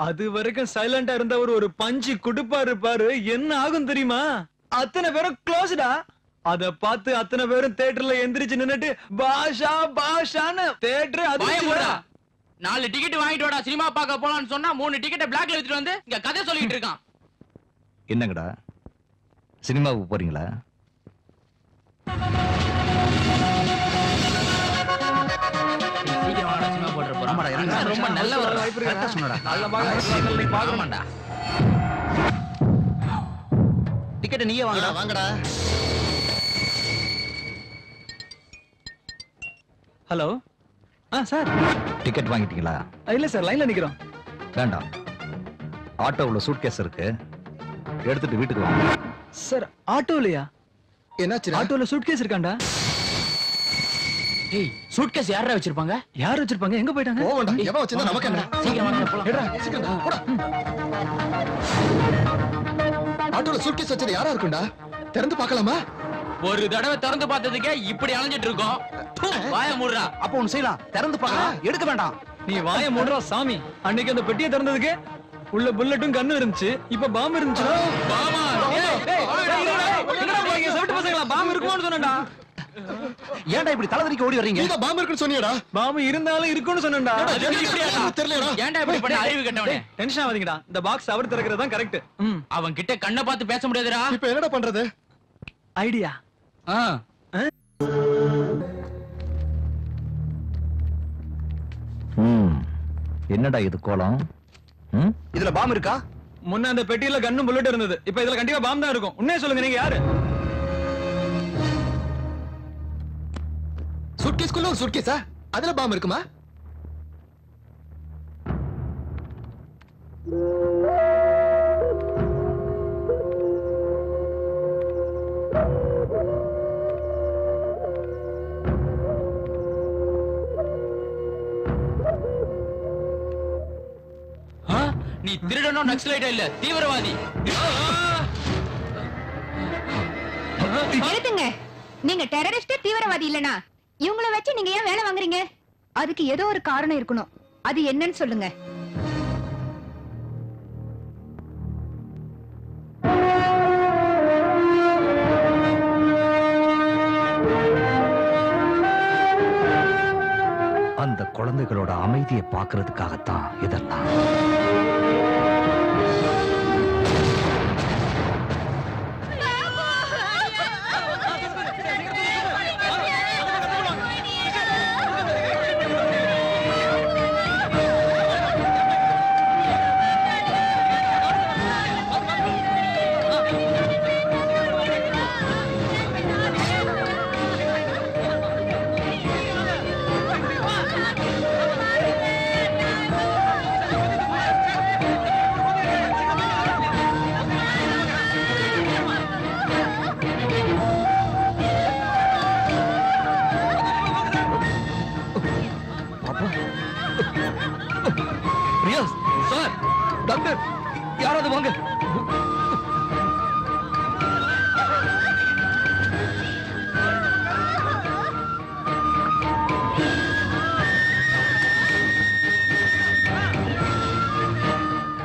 அது வரைக்கும் சைலண்டா இருந்தவர் ஒரு பஞ்சு குடுப்பா இருப்பாரு. என்ன ஆகும் தெரியுமா? அத்தனை பேரும் க்ளோஸ்டா. அத பார்த்து அத்தனை பேரும் தியேட்டர்ல எந்திரிச்சு நின்னுட்டு பாஷா பாஷான்னு தியேட்டர் அது 4 டிக்கெட் வாங்கிட்டு வாடா, சினிமா பார்க்க போலான்னு சொன்னா 3 டிக்கெட்டை பிளாக்ல எடுத்துட்டு வந்து இங்க கதை சொல்லிட்டு இருக்கான். என்னங்கடா, சினிமாவுக்கு போறீங்களா? சீக்கிரம் வாடா, சினிமா போட்டு போறோம். ரொம்ப நல்ல ஒரு வாய்ப்பு இருக்கு. நல்ல பாக்க பாக்கமாடா. டிக்கெட் நீயே வாங்கடா. வாங்கடா. ஹலோ. சார் டிக்கெட் வாங்கிட்டீங்களா? இல்ல சார், லைன்ல நிக்கிறோம். வேண்டாம், ஆட்டோவுல சூட்கேஸ் இருக்கு, எடுத்துட்டு வீட்டுக்கு வாங்க. சார் ஆட்டோலையா? என்னாச்சு? ஆட்டோல சூட்கேஸ் இருக்காண்டா. ஏய், சூட்கேஸ் யாரா வச்சிருப்பாங்க? யார் வச்சிருப்பாங்க? எங்க போயிட்டாங்க? போவண்டா. எவன் வச்சிருந்தா நமக்கு என்ன? சீக்கிரம் வாங்க போலாம். எடுடா, சீக்கிரம் போடா. ஆட்டோல சூட்கேஸ் வச்சது யாரா இருக்கும்டா? திறந்து பார்க்கலாமா? ஒரு தடவை திறந்து பார்த்ததுக்கே இப்படி அலைஞ்சிட்டு இருக்கோம். வாய மூடுறா. அப்ப ஒண்ணு செய்யலாம், திறந்து பார்க்கலாம், எடுக்க வேண்டாம். நீ வாய மூடுறா சாமி. அன்னைக்கு அந்த பெட்டியை திறந்ததுக்கு உள்ள புல்லட்டும் கண்ணு இருந்துச்சு, இப்ப பாம்பு இருந்துச்சு. பாமா. என்னடா போறீங்க? செவிட்டு பசங்களா? பாம்பு இருக்குமான்னு சொன்னேன்டா. ஏன்டா இப்படி தலைவலிக்கு ஓடி வர்றீங்க? நீதான் பாம்பு இருக்குன்னு சொன்னியடா. பாம்பு இருந்தாலும் இருக்குன்னு சொன்னேன்டா. தெரியலடா. ஏன்டா இப்படி பண்ண அறிவு கட்டவனே? டென்ஷன் ஆகாதீங்கடா. இந்த பாக்ஸ் அவர் திறக்கிறது தான் கரெக்ட். அவன் கிட்ட கண்ணை பார்த்து பேச முடியாதுடா. இப்ப என்னடா பண்றது? ஐடியா. என்னடா இது கோலம்? இதுல பாம்பு இருக்கா? முன்ன அந்த பெட்டியில கண்ணும் புல்லட் இருந்தது, இப்ப இதுல கண்டிப்பா பாம்பு தான் இருக்கும். உண்மையை சொல்லுங்க, நீங்க யாரு? சூட்கேஸ்க்குள்ள ஒரு சூட்கேஸா? அதுல பாம்பு இருக்குமா? நீ திருடனோ நக்சலைட்டா இல்ல, தீவிரவாதி. நிறுத்துங்க. நீங்க டெரரிஸ்ட், தீவிரவாதி இல்லனா இவங்கள வச்சு நீங்க ஏன் வேலை வாங்குறீங்க? அதுக்கு ஏதோ ஒரு காரணம் இருக்கணும். அது என்னன்னு சொல்லுங்க. அந்த குழந்தைகளோட அமைதியை பார்க்கிறதுக்காகத்தான் இதெல்லாம். ரியாஸ் சார், டாக்டர் யாராவது வாங்க.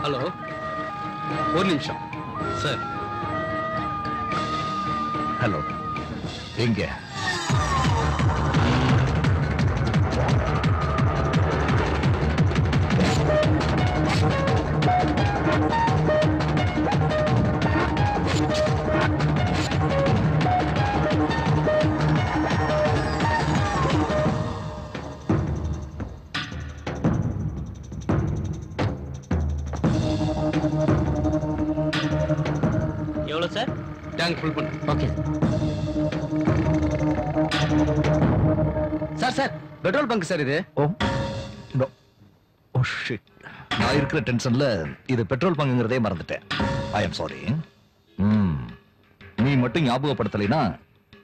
ஹலோ, ஒரு நிமிஷம் சார். ஹலோ, எங்க? எவ்வளவு சார்? டேங்க் ஃபுல் பண்ணு. Okay sir. Sir, petrol bunk sir இது. Oh no, oh shit. நான் இருக்கிற டென்ஷன்ல இது பெட்ரோல் பங்குங்கிறதே மறந்துட்டேன். I am sorry. நீ மட்டும் ஞாபகப்படுத்தலைனா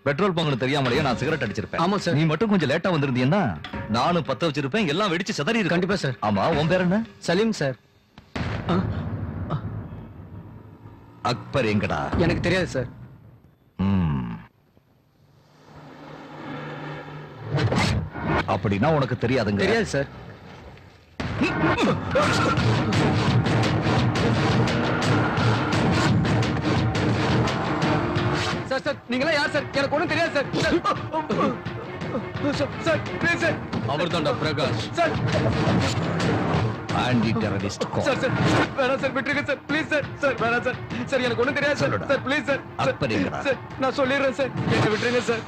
பெட்ரோல் பங்குன்னு தெரியாமலேயே நான் சிகரெட் அடிச்சிருப்பேன். ஆமா சார். நீ மட்டும் கொஞ்சம் லேட்டா வந்திருந்தீங்கன்னா நானும் பத்த வச்சிருப்பேன், எல்லாம் வெடிச்சு சிதறி இருக்கு. கண்டிப்பா சார். ஆமா, உன் பேர் என்ன? சலீம் சார். அக்பர் எங்கடா? எனக்கு தெரியாது சார். அப்படின்னா உனக்கு தெரியாதுங்க? தெரியாது சார். சார் சார், நீங்களா யார் சார்? எனக்கு ஒண்ணும் தெரியாது சார். Sir please sir. அவர் தான்டா Prakash. Sir anti terrorist call. Sir sir வேணாம் சார், விட்டுருங்க சார் ப்ளீஸ் சார். சார் வேணாம் சார். சார் எனக்கு ஒண்ணும் தெரியாது sir. Sir please sir. Akbar எங்கடா? சார் நான் சொல்லிடுறேன் சார், என்ன விட்டுருங்க சார்.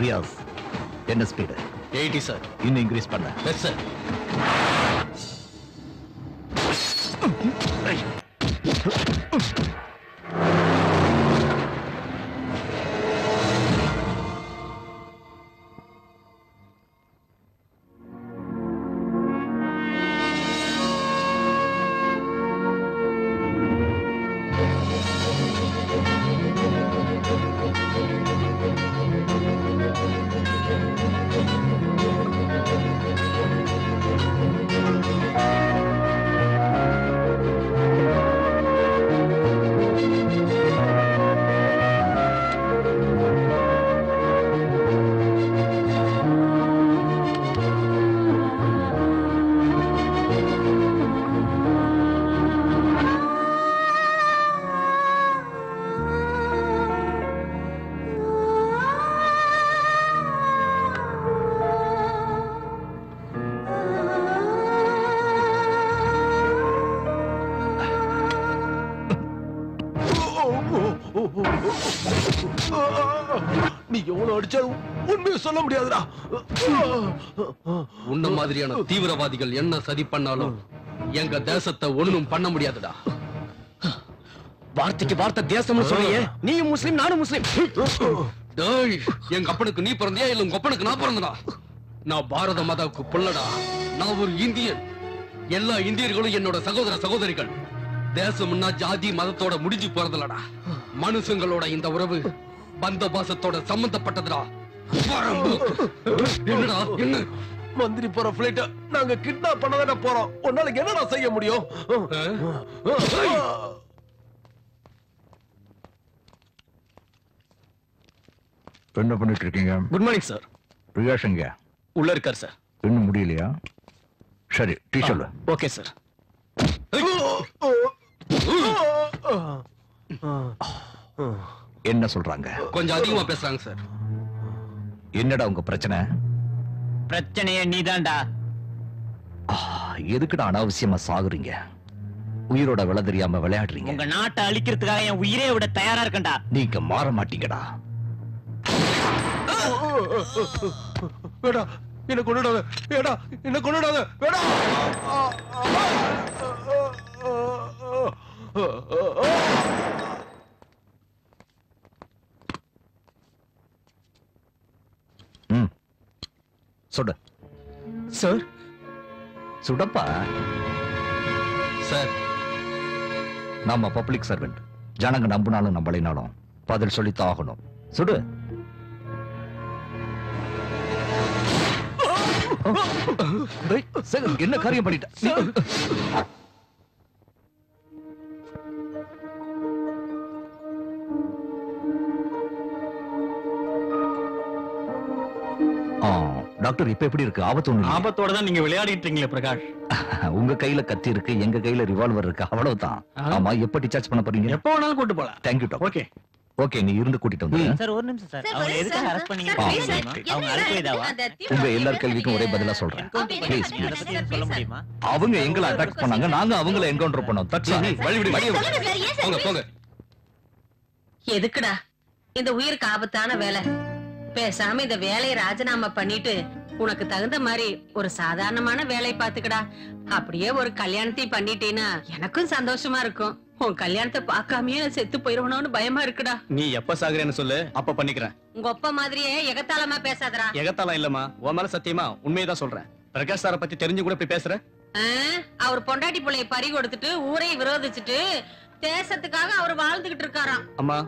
ரியாஸ் என்ன ஸ்பீடு? 80 சார். இன்னும் இன்க்ரீஸ் பண்ண. Yes sir. நீ எவ்வளவு அடிச்சாலும் உண்மையை சொல்ல முடியாதுடா. உன்ன மாதிரியான தீவிரவாதிகள் என்ன சதி பண்ணாலும் எங்க தேசத்தை ஒண்ணும் பண்ண முடியாதுடா. வார்த்தைக்கு வார்த்தை தேசம்னு சொல்லியே, நீயும் முஸ்லிம் நானும் முஸ்லிம். டேய், எங்க அப்பனுக்கு நீ பிறந்தியா இல்ல உங்க அப்பனுக்கு நான் பிறந்தனா? நான் பாரத மாதாவுக்கு புள்ளடா. நான் ஒரு இந்தியன். எல்லா இந்தியர்களும் என்னோட சகோதர சகோதரிகள். தேசம்னா ஜாதி மதத்தோட முடிஞ்சு போறதுலடா. மனுஷங்களோட இந்த உறவு பந்த பாசத்தோட சம்பந்தப்பட்டதுடா. என்னடா என்ன மந்திரி போற பிளைட்ட நாங்க கிட்னாப் பண்ணதானே போறோம். உன்னால என்னடா செய்ய முடியும்? என்ன பண்ணிட்டு இருக்கீங்க? Good morning sir. ரியாஷ் எங்க? உள்ள இருக்கார் சார். இன்னும் முடியலையா? சரி, டீ சொல்லு. Okay sir. என்ன சொல்றாங்க? கொஞ்சம் அதிகமா பேசுறாங்க சார். என்னடா உங்க பிரச்சனை? பிரச்சனையே நீதான்டா. எதுக்குடா அனாவசியமா சாகுறீங்க? உயிரோட விலை தெரியாம விளையாடுறீங்க. உங்க நாட்டை அழிக்கிறதுக்காக என் உயிரே விட தயாரா இருக்கேன்டா. நீங்க மாற மாட்டீங்கடா. வேடா, என்ன கொண்டுடாத. வேடா, என்ன கொண்டுடாத. வேடா. சுடு. சார், சுடப்பா. சார், நாம பப்ளிக் சர்வெண்ட். ஜனங்க நம்பினாலும் நம்பலைனாலும் பதில் சொல்லித்தான் ஆகணும். சுடு. என்ன காரியம் பண்ணிட்ட? டாக்டர், இப்ப எப்படி இருக்கு? ஆபத்தோட தான் நீங்க விளையாடிட்டு இருக்கீங்களே பிரகாஷ். உங்க கையில கத்தி இருக்கு, எங்க கையில ரிவால்வர் இருக்கு, அவ்வளவுதான். ஆமா, எப்ப டிஸ்சார்ஜ் பண்ண போறீங்க? எப்போ வேணாலும் கூட்டு போலாம். Thank you doctor. ஓகே ஓகே, நீ இருந்து கூட்டிட்டு வந்து. சார் ஒரு நிமிஷம் சார். அவங்க எதுக்காக அரெஸ்ட் பண்ணீங்க? அவங்க அல்கைதாவா? உங்க எல்லார் கேள்விக்கும் ஒரே பதிலா சொல்றேன். ப்ளீஸ் சொல்ல முடியுமா? அவங்க எங்களை அட்டாக் பண்ணாங்க, நாங்க அவங்கள என்கவுண்டர் பண்ணோம். That's all. போங்க போங்க. எதுக்குடா இந்த உயிருக்கு ஆபத்தான வேலை? பேசாம இந்த வேலையை ராஜினாமா பண்ணிட்டு உனக்கு தகுந்த மாதிரி ஒரு சாதாரணமான வேலை பாத்துக்கடா. அப்படியே ஒரு கல்யாணத்தையும் பண்ணிட்டீன்னா எனக்கும் சந்தோஷமா இருக்கும். உன் கல்யாணத்தை பார்க்காமயே செத்து போயிருவனோன்னு பயமா இருக்குடா. நீ எப்ப சாகுறேன்னு சொல்லு, அப்ப பண்ணிக்கிறேன். உங்க ஒப்ப மாதிரியே எகத்தாளமா பேசாதடா. எகத்தாலாம் இல்லம்மா, உன் மேல சத்தியமா உண்மையதான் சொல்றேன். பிரகாஷ் சாரை பத்தி தெரிஞ்சு கூட இப்படி பேசுற? அவர் பொண்டாட்டி பிள்ளைய பறி கொடுத்துட்டு ஊரை விரோதிச்சுட்டு தேசத்துக்காக அவர் வாழ்ந்துகிட்டு இருக்காராம். அம்மா,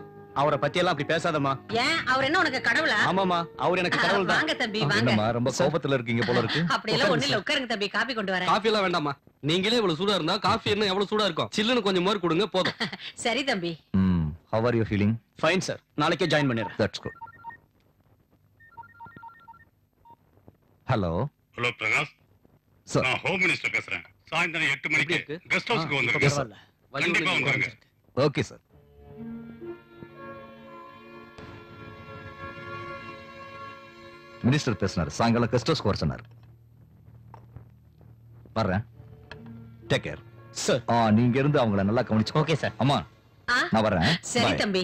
அவரை பத்தி எல்லாம் அப்படி பேசாதம்மா. ஏன், அவர் என்ன உனக்கு கடவுளா? ஆமாமா, அவர் எனக்கு கடவுள் தான். வாங்க தம்பி வாங்க. ரொம்ப கோபத்துல இருக்கீங்க போல இருக்கு. அப்படி எல்லாம் ஒண்ணு இல்ல, உட்காருங்க தம்பி, காபி கொண்டு வரேன். காஃபி எல்லாம் வேண்டாமா? நீங்களே இவ்வளவு சூடா இருந்தா காஃபி என்ன எவ்வளவு சூடா இருக்கும்? சில்லுன்னு கொஞ்சம் மோர் கொடுங்க போதும். சரி தம்பி. How are you feeling? Fine sir, நாளைக்கே ஜாயின் பண்ணிடுறேன். That's good. Hello hello Prakash, sir. நான் ஹோம் மினிஸ்டர் பேசுறேன். சாயந்தரம் 8 மணிக்கு கெஸ்ட் ஹவுஸ்க்கு வந்துருங்க. கண்டிப்பா வந்துருங்க. Okay sir. மினிஸ்டர் பேசினார், சாயங்காலம் கெஸ்ட் ஹவுஸ்க்கு வர சொன்னார். வர்றேன். Take care sir. நீங்க இருந்து அவங்கள நல்லா கவனிச்சு. Okay sir. அம்மா, நான் வரேன். சரி Bye. தம்பி.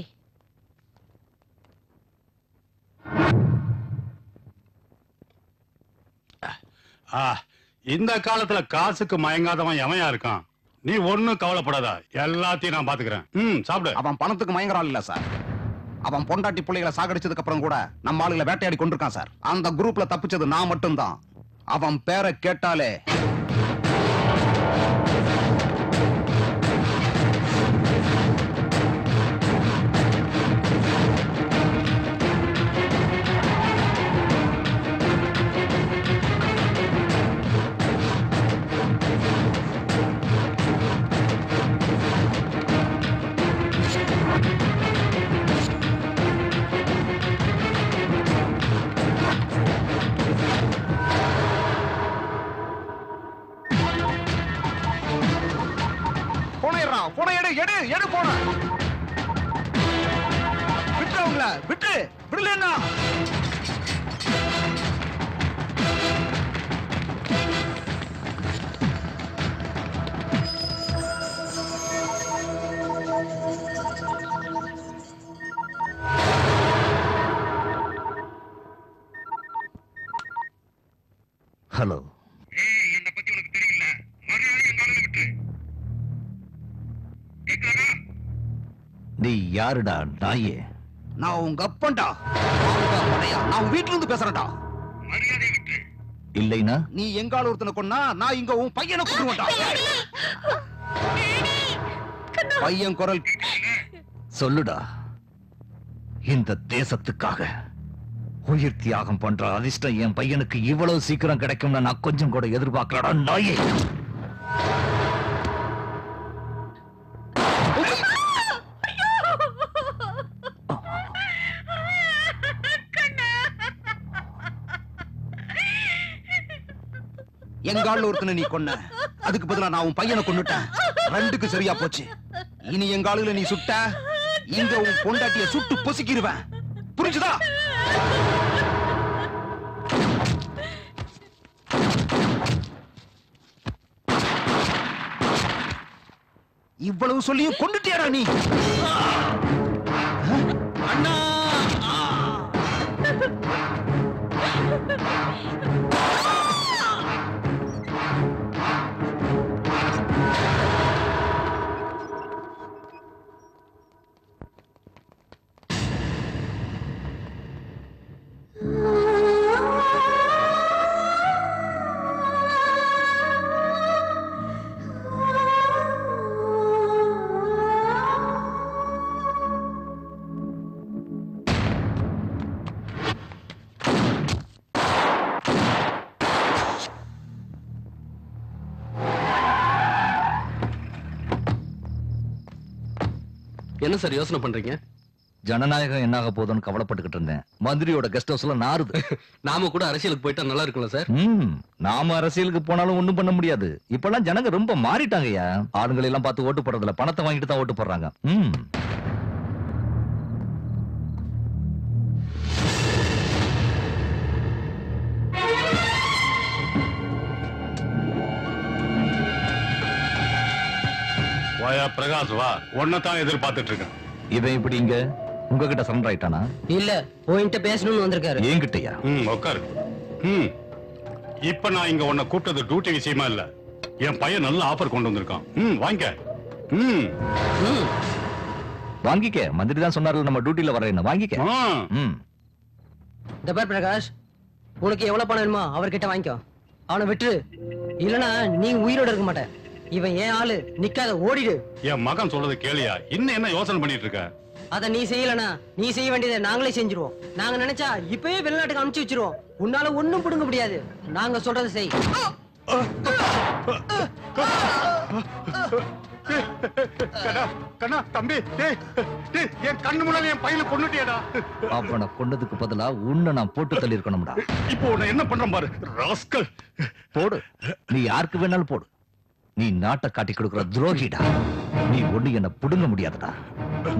இந்த காலத்துல காசுக்கு மயங்காதவன் எவன் இருக்கான்? நீ ஒண்ணும் கவலைப்படாத, எல்லாத்தையும் நான் பாத்துக்கிறேன். சாப்பிடு. அவன் பணத்துக்கு மயங்கறான் இல்ல சார். அவன் பொண்டாட்டி பிள்ளைகளை சாகடிச்சதுக்கு அப்புறம் கூட நம்ம ஆளுகளை வேட்டையாடி கொண்டிருக்கான் சார். அந்த குரூப்ல தப்பிச்சது நான் மட்டும்தான். அவன் பேரை கேட்டாலே எடு போன விட்டு அவங்கள விட்டு விடலன்னா ஹலோ. நீ யாருடா நாயே? நான் உங்க அப்பன்டா. நான் வீட்டுல இருந்து பேசுறேன்டா. இல்லைனா நீ எங்கால ஒருத்தனை கொன்னா நான் இங்க உன் பையனை கொன்றுவேன்டா. பையன் குரல் சொல்லுடா. இந்த தேசத்துக்காக உயிர் தியாகம் பண்ற அதிர்ஷ்டம் என் பையனுக்கு இவ்வளவு சீக்கிரம் கிடைக்கும்னு நான் கொஞ்சம் கூட எதிர்பார்க்கலடா நாயே. எங்கால ஒருத்தனை நீ கொன்ன, அதுக்கு பதிலா நான் உன் பையனை கொன்னுட்டேன். ரெண்டுக்கு சரியா போச்சு. இனி எங்காலுல நீ சுட்ட, இங்க உன் பொண்டாட்டிய சுட்டு பொசுக்கிடுவேன். புரிஞ்சுதா? இவ்வளவு சொல்லியும் கொண்டுட்டியாடா நீ? அண்ணா என்ன சார் யோசனை பண்றீங்க? ஜனநாயகம் என்னாக போதும்னு கவலைப்பட்டுக்கிட்டு இருந்தேன். மந்திரியோட கெஸ்ட் ஹவுஸ்ல நாறுது. நாம கூட அரசியலுக்கு போயிட்டா நல்லா இருக்கும்ல சார்? நாம அரசியலுக்கு போனாலும் ஒண்ணும் பண்ண முடியாது. இப்பெல்லாம் ஜனங்க ரொம்ப மாறிட்டாங்கய்யா. ஆளுங்களை எல்லாம் பார்த்து ஓட்டு போடுறதுல பணத்தை வாங்கிட்டு தான் ஓட்டு போடுறாங்க. வாயா பிரகாஷ், வா. ஒன்னதான் எதிர்பார்த்துட்டு இருக்கேன். இவன் இப்படி இங்க உங்ககிட்ட சரண்டர் ஆயிட்டானா? இல்ல, உன்கிட்ட பேசணும்னு வந்திருக்காரு. என்கிட்டயா? உட்காரு. இப்ப நான் இங்க உன்னை கூப்பிட்டது டியூட்டி விஷயமா இல்ல. என் பையன் நல்ல ஆஃபர் கொண்டு வந்திருக்கான். வாங்கிக்க. வாங்கிக்க. மந்திரி தான் சொன்னார்ல நம்ம டியூட்டில வரேன்னு. வாங்கிக்க. இந்த பார் பிரகாஷ், உனக்கு எவ்வளவு பணம் வேணுமோ அவர்கிட்ட வாங்கிக்கோ. அவனை விட்டுரு, இல்லனா நீ உயிரோட இருக்க மாட்ட. இவன் ஏன் ஆளு, நிக்காத, ஓடிடு. என் மகன் சொல்றது கேளியா? இன்னும் என்ன யோசனை பண்ணிட்டு இருக்க? அத நீ செய்யலனா நீ செய்ய வேண்டியதை நாங்களே செஞ்சிருவோம். நாங்க நினைச்சா இப்பவே வெளிநாட்டுக்கு அனுப்பிச்சு வச்சிருவோம். உன்னால ஒண்ணும் புடுங்க முடியாது. நாங்க சொல்றதை செய். கண்ணா, தம்பி, என் கண்ணு முன்னாடி என் பையனை கொன்னுட்டியடா. அவனை கொன்னதுக்கு பதிலா உன்னை நான் போட்டு தள்ளி இருக்கணும்டா. இப்போ உன்னை என்ன பண்றேன் பாரு, ராஸ்கல். போடு, நீ யாருக்கு வேணாலும் போடு. நீ நாட்டை காட்டி கொடுக்கிற துரோகிடா. நீ ஒண்ணு என்ன புடுங்க முடியாதுடா.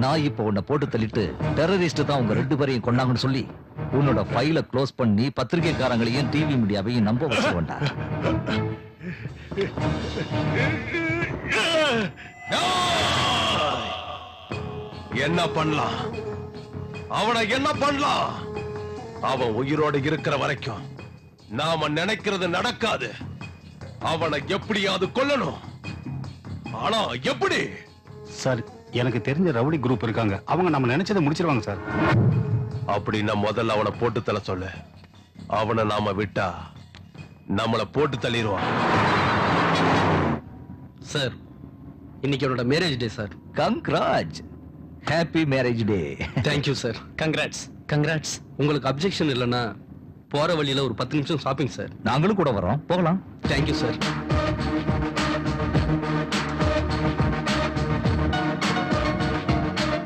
நான் இப்ப உன்னை போட்டு தள்ளிட்டு டெரரிஸ்ட் தான் உங்க 2 பேரையும் கொண்டாங்கன்னு சொல்லி உன்னோட ஃபைலை க்ளோஸ் பண்ணி பத்திரிகைக்காரங்களையும் டிவி மீடியாவையும் நம்ப வச்சுக்கோண்டா. என்ன பண்ணலாம்? அவனை என்ன பண்ணலாம்? அவன் உயிரோடு இருக்கிற வரைக்கும் நாம நினைக்கிறது நடக்காது. அவனை எப்படியாவது கொல்லணும். ஆனா எப்படி? சார், எனக்கு தெரிஞ்ச ரவுடி குரூப் இருக்காங்க. அவங்க நம்ம நினைச்சதை முடிச்சிருவாங்க சார். அப்படின்னா முதல்ல அவனை போட்டு தள்ள சொல்லு. அவனை நாம விட்டா நம்மள போட்டு தள்ளிடுவான். சார், இன்னைக்கு என்னோட marriage day sir. Congrats. Happy marriage டே. Thank you sir. கங்க்ராட்ஸ். கங்க்ராட்ஸ். உங்களுக்கு அப்ஜெக்ஷன் இல்லைன்னா போற வழியில ஒரு 10 நிமிஷம் ஷாப்பிங் சார். நாங்களும் கூட வரோம், போகலாம். Thank you sir.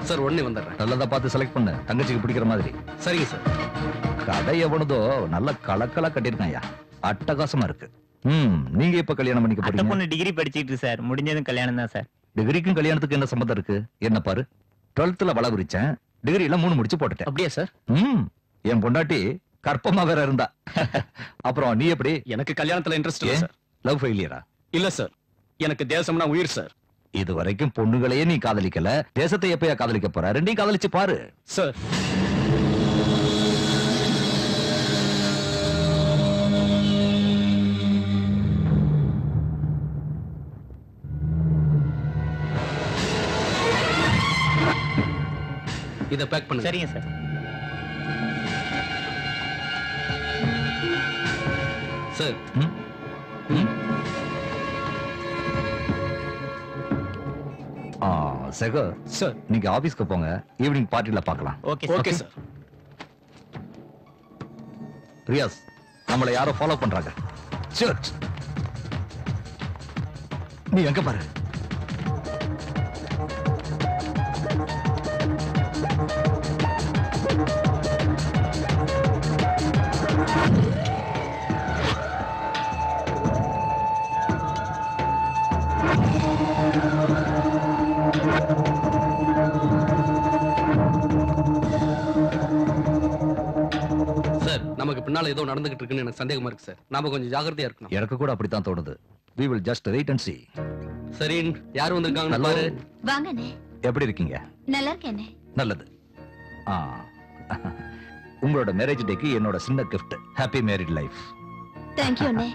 சார், உடனே வந்துடுறேன். நல்லதா பார்த்து செலக்ட் பண்ணு, தங்கச்சிக்கு பிடிக்கிற மாதிரி. சரிங்க சார். கடை எவனதோ நல்ல கலக்கலா கட்டிருக்காயா, அட்டகாசமா இருக்கு. நீங்க இப்ப கல்யாணம் பண்ணிக்க போறீங்க? பொண்ணு டிகிரி படிச்சிட்டு சார், முடிஞ்சதும் கல்யாணம் தான் சார். டிகிரிக்கும் கல்யாணத்துக்கு என்ன சம்பந்தம் இருக்கு? என்ன பாரு, 12th வள விரிச்சேன், டிகிரி எல்லாம் 3 முடிச்சு போட்டுட்டேன். அப்படியே சார்? என் பொண்டாட்டி கற்பமா வேற இருந்தா. அப்புறம் நீ எப்படி? எனக்கு கல்யாணத்துல இன்ட்ரெஸ்ட் இல்ல சார். லவ் ஃபெயிலியரா? இல்ல சார், எனக்கு தேசம்னா உயிர் சார். இது வரைக்கும் பொண்ணுகளையே நீ காதலிக்கல, தேசத்தை எப்பயா காதலிக்க போற? ரெண்டையும் காதலிச்சு பாரு சார். இத பேக் பண்ணுங்க. சரிங்க சார். சார், சேகர் சார், நீங்க ஆபீஸ்க்கு போங்க, ஈவினிங் பார்ட்டில பார்க்கலாம். Okay sir. ரியாஸ், நம்மள யாரோ ஃபாலோ பண்றாங்க. சர்ச், நீ எங்க பாரு. சார், நமக்கு பின்னால ஏதோ நடந்துகிட்டு இருக்குன்னு எனக்கு சந்தேகமா இருக்கு சார். நாம கொஞ்சம் ஜாக்கிரதையா இருக்கணும். எனக்கு கூட அப்படித்தான் தோணுது. We will just wait and see. சரி, யார் வந்திருக்காங்கன்னு பாரு. வாங்கண்ணே. எப்படி இருக்கீங்க? நல்லா இருக்கேனே. நல்லது. உங்களோட மேரேஜ் டேக்கு என்னோட சின்ன gift. Happy married life. Thank you அண்ணே.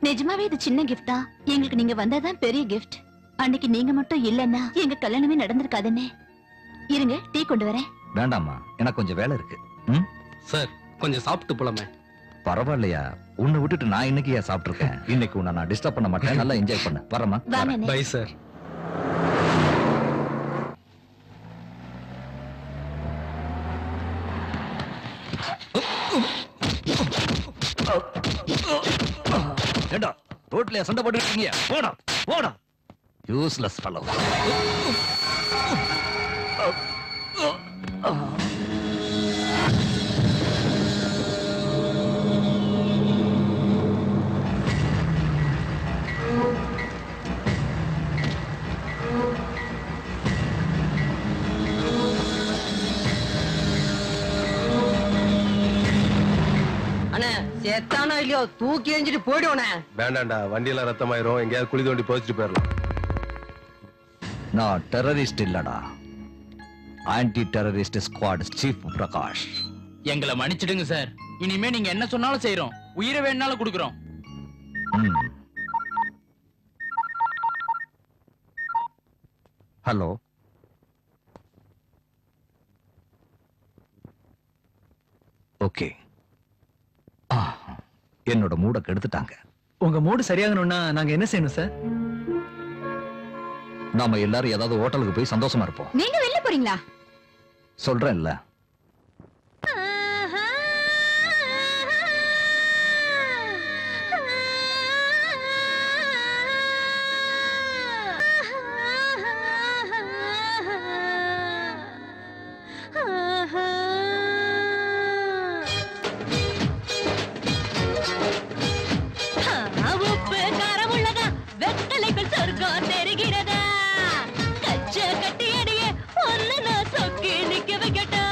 நிஜமாவே இது சின்ன கிஃப்டா? எங்களுக்கு நீங்க வந்தாதான் பெரிய கிஃப்ட். அன்னைக்கு நீங்க மட்டும் இல்லன்னா எங்க கல்யாணமே நடந்திருக்காதுண்ணே. இருங்க, டீ கொண்டு வரேன். வேண்டாமா, எனக்கு கொஞ்சம் வேலை இருக்கு. சார், கொஞ்சம் சாப்பிட்டு போலாமே. பரவாயில்லையா, உன்னை விட்டுட்டு நான் இன்னைக்கு ஏன் சாப்பிட்டு இருக்கேன். இன்னைக்கு உன்னை நான் டிஸ்டர்ப் பண்ண மாட்டேன். நல்லா என்ஜாய் பண்ணு. வரமா? Bye sir. ஏண்டா ரோட்லயா சண்டை போட்டு இருக்கீங்க? போடா போடா, யூஸ்லெஸ் ஃபெலோ. அண்ணே, செத்தானா இல்லையோ தூக்கி எஞ்சிட்டு போயிடுவோண்ணே. வேண்டாண்டா, வண்டியில ரத்தமாயிரும். எங்கேயாவது குழி தோண்டி போச்சுட்டு போயிடலாம். நான் டெரரிஸ்ட் இல்லடா, anti terrorist squad chief Prakash. எங்களை மன்னிச்சிடுங்க சார். இனிமே நீங்க என்ன சொன்னாலும் செய்யறோம். உயிரை வேணாலும் கொடுக்கறோம். Hello, okay. என்னோட மூட கெடுத்துட்டாங்க. உங்க மூடு சரியாகணும்னா நாங்க என்ன செய்யணும் சார்? நாம எல்லாரும் ஏதாவது ஹோட்டலுக்கு போய் சந்தோஷமா இருப்போம். நீங்க வெளில போறீங்களா? சொல்றேன்ல. உப்பு காரம் உள்ளதா, வெத்தலைக்குள் சொர்க்கம் தெரிகிறதா. கச்ச கட்டி அடியே ஒன்னு நான் சொக்கி நிக்க வைக்கட்டா.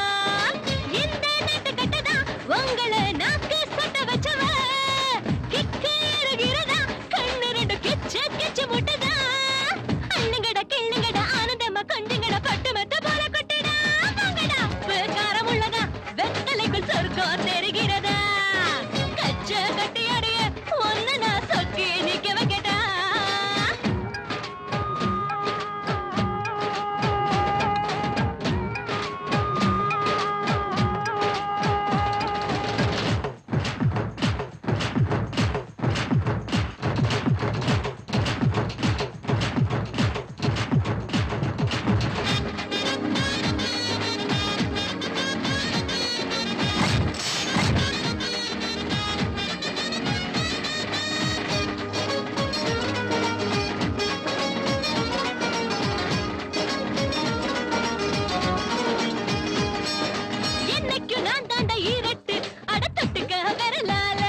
நான் தாண்ட ஈரட்டு அட தொட்டுக்க விரலால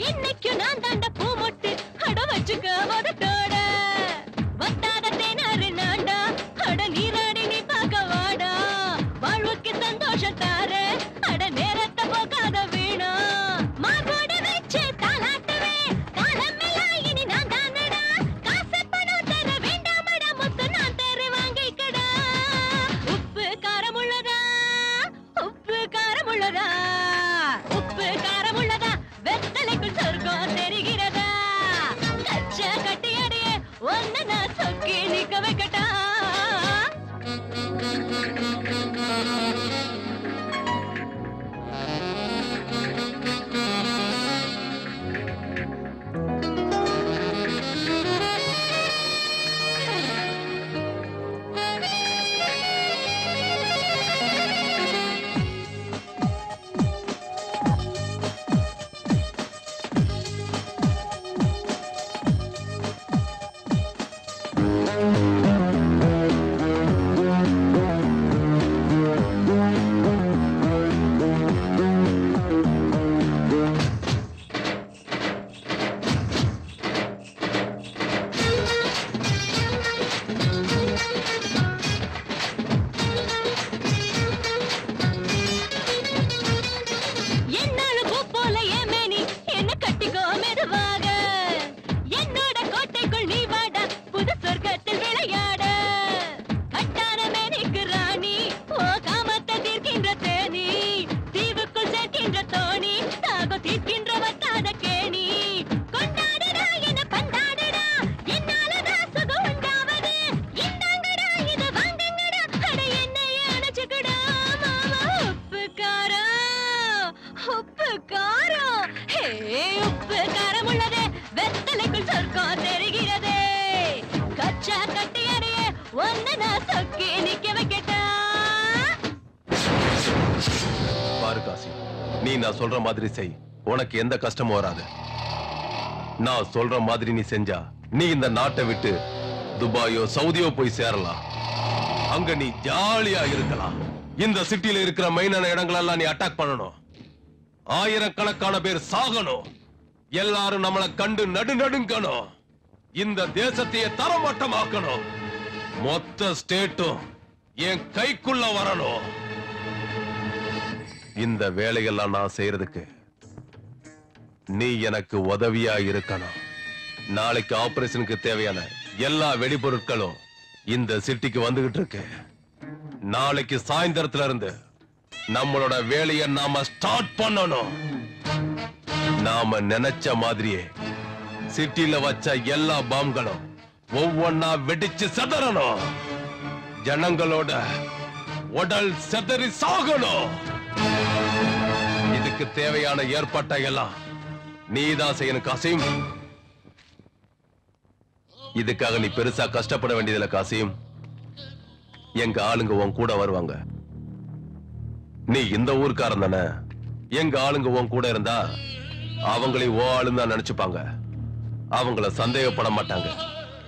இன்னைக்கு நான் தாண்ட பூ மொட்டு அட வச்சுக்க மொதட்டோட வத்தாத தேனாறு நாண்டா அட நீராடி நீ பார்க்க வாடா வாழ்வுக்கு சந்தோஷம் தார அட நேரத்தை போகாத வீணா மார்போட வச்சு தாலாட்டுவே காலமெல்லாம் இனி நான் தானடா காசு பணம் தர வேண்டாமடா முத்து நான் தேரு வாங்கிக்கடா உப்பு காரமுள்ளதா உப்பு காரமுள்ளதா உப்பு காரமுள்ளதா வெத்தலைக்குள் சொர்க்கம் தெரிகிறதா கச்ச கட்டியடியே ஒன்ன நான் சொக்கி நிக்க வைக்கட்டா என்னாலும் பூ போல ஏமேனி என்ன கட்டிக்கோ மெதுவாக என்னோட கோட்டைக்குள் நீ வாடா புது சொர்க்கத்தில் விளையாட கட்டான மேனிக்கு ராணி ஓ காமத்தை தீர்க்கின்ற தேனி தீவுக்குள் சேர்க்கின்ற தோணி தாகோ தீர்க்கின்ற வத்தாத கேணி கொண்டாடுடா என்ன பந்தாடுடா என்னாலதான் சுகம் உண்டாவது இந்தாங்கடா இது வாங்குங்கடா அட என்னையே அணைச்சுக்கடா மாமா உப்பு காரம் உப்பு காரம் ஹே உப்பு காரம் உள்ளதே வெத்தலைக்குள் சொர்க்கம் தெரிகிறதே கச்சா கட்டியறையே ஒன்ன நான் சொக்கி நிக்க வைக்கட்டா பாரு காசி, நீ நான் சொல்ற மாதிரி செய், உனக்கு எந்த கஷ்டமும் வராது. நான் சொல்ற மாதிரி நீ செஞ்சா நீ இந்த நாட்டை விட்டு துபாயோ சவுதியோ போய் சேரலாம். அங்க நீ ஜாலியா இருக்கலாம். இந்த சிட்டில இருக்கிற மெயினான இடங்களெல்லாம் நீ அட்டாக் பண்ணணும். ஆயிரக்கணக்கான பேர் சாகணும். எல்லாரும் நம்மளை கண்டு நடுங்கணும். இந்த தேசத்தையே தரமட்டமாக்கணும். மொத்த ஸ்டேட்டும் என் கைக்குள்ள வரணும். இந்த வேலையெல்லாம் நான் செய்யறதுக்கு நீ எனக்கு உதவியா இருக்கணும். நாளைக்கு ஆபரேஷனுக்கு தேவையான எல்லா வெடிபொருட்களும் இந்த சிட்டிக்கு வந்துகிட்டு இருக்கு. நாளைக்கு சாயந்தரத்துல இருந்து நம்மளோட வேலையை நாம ஸ்டார்ட் பண்ணணும். நாம நினைச்ச மாதிரியே சிட்டில வச்ச எல்லா பாம்களும் ஒவ்வொன்னா வெடிச்சு செதறணும். ஜனங்களோட உடல் செதறி சாகணும். இதுக்கு தேவையான ஏற்பாட்டை எல்லாம் நீதான் செய்யணும் காசிம். இதுக்காக நீ பெருசா கஷ்டப்பட வேண்டியதில்ல காசிம். எங்க ஆளுங்க உன் கூட வருவாங்க. நீ இந்த ஊர்க்காரன் தானே. எங்க ஆளுங்க உன் கூட இருந்தா அவங்களை ஓ ஆளுன்னு தான் நினைச்சுப்பாங்க. அவங்கள சந்தேகப்பட மாட்டாங்க,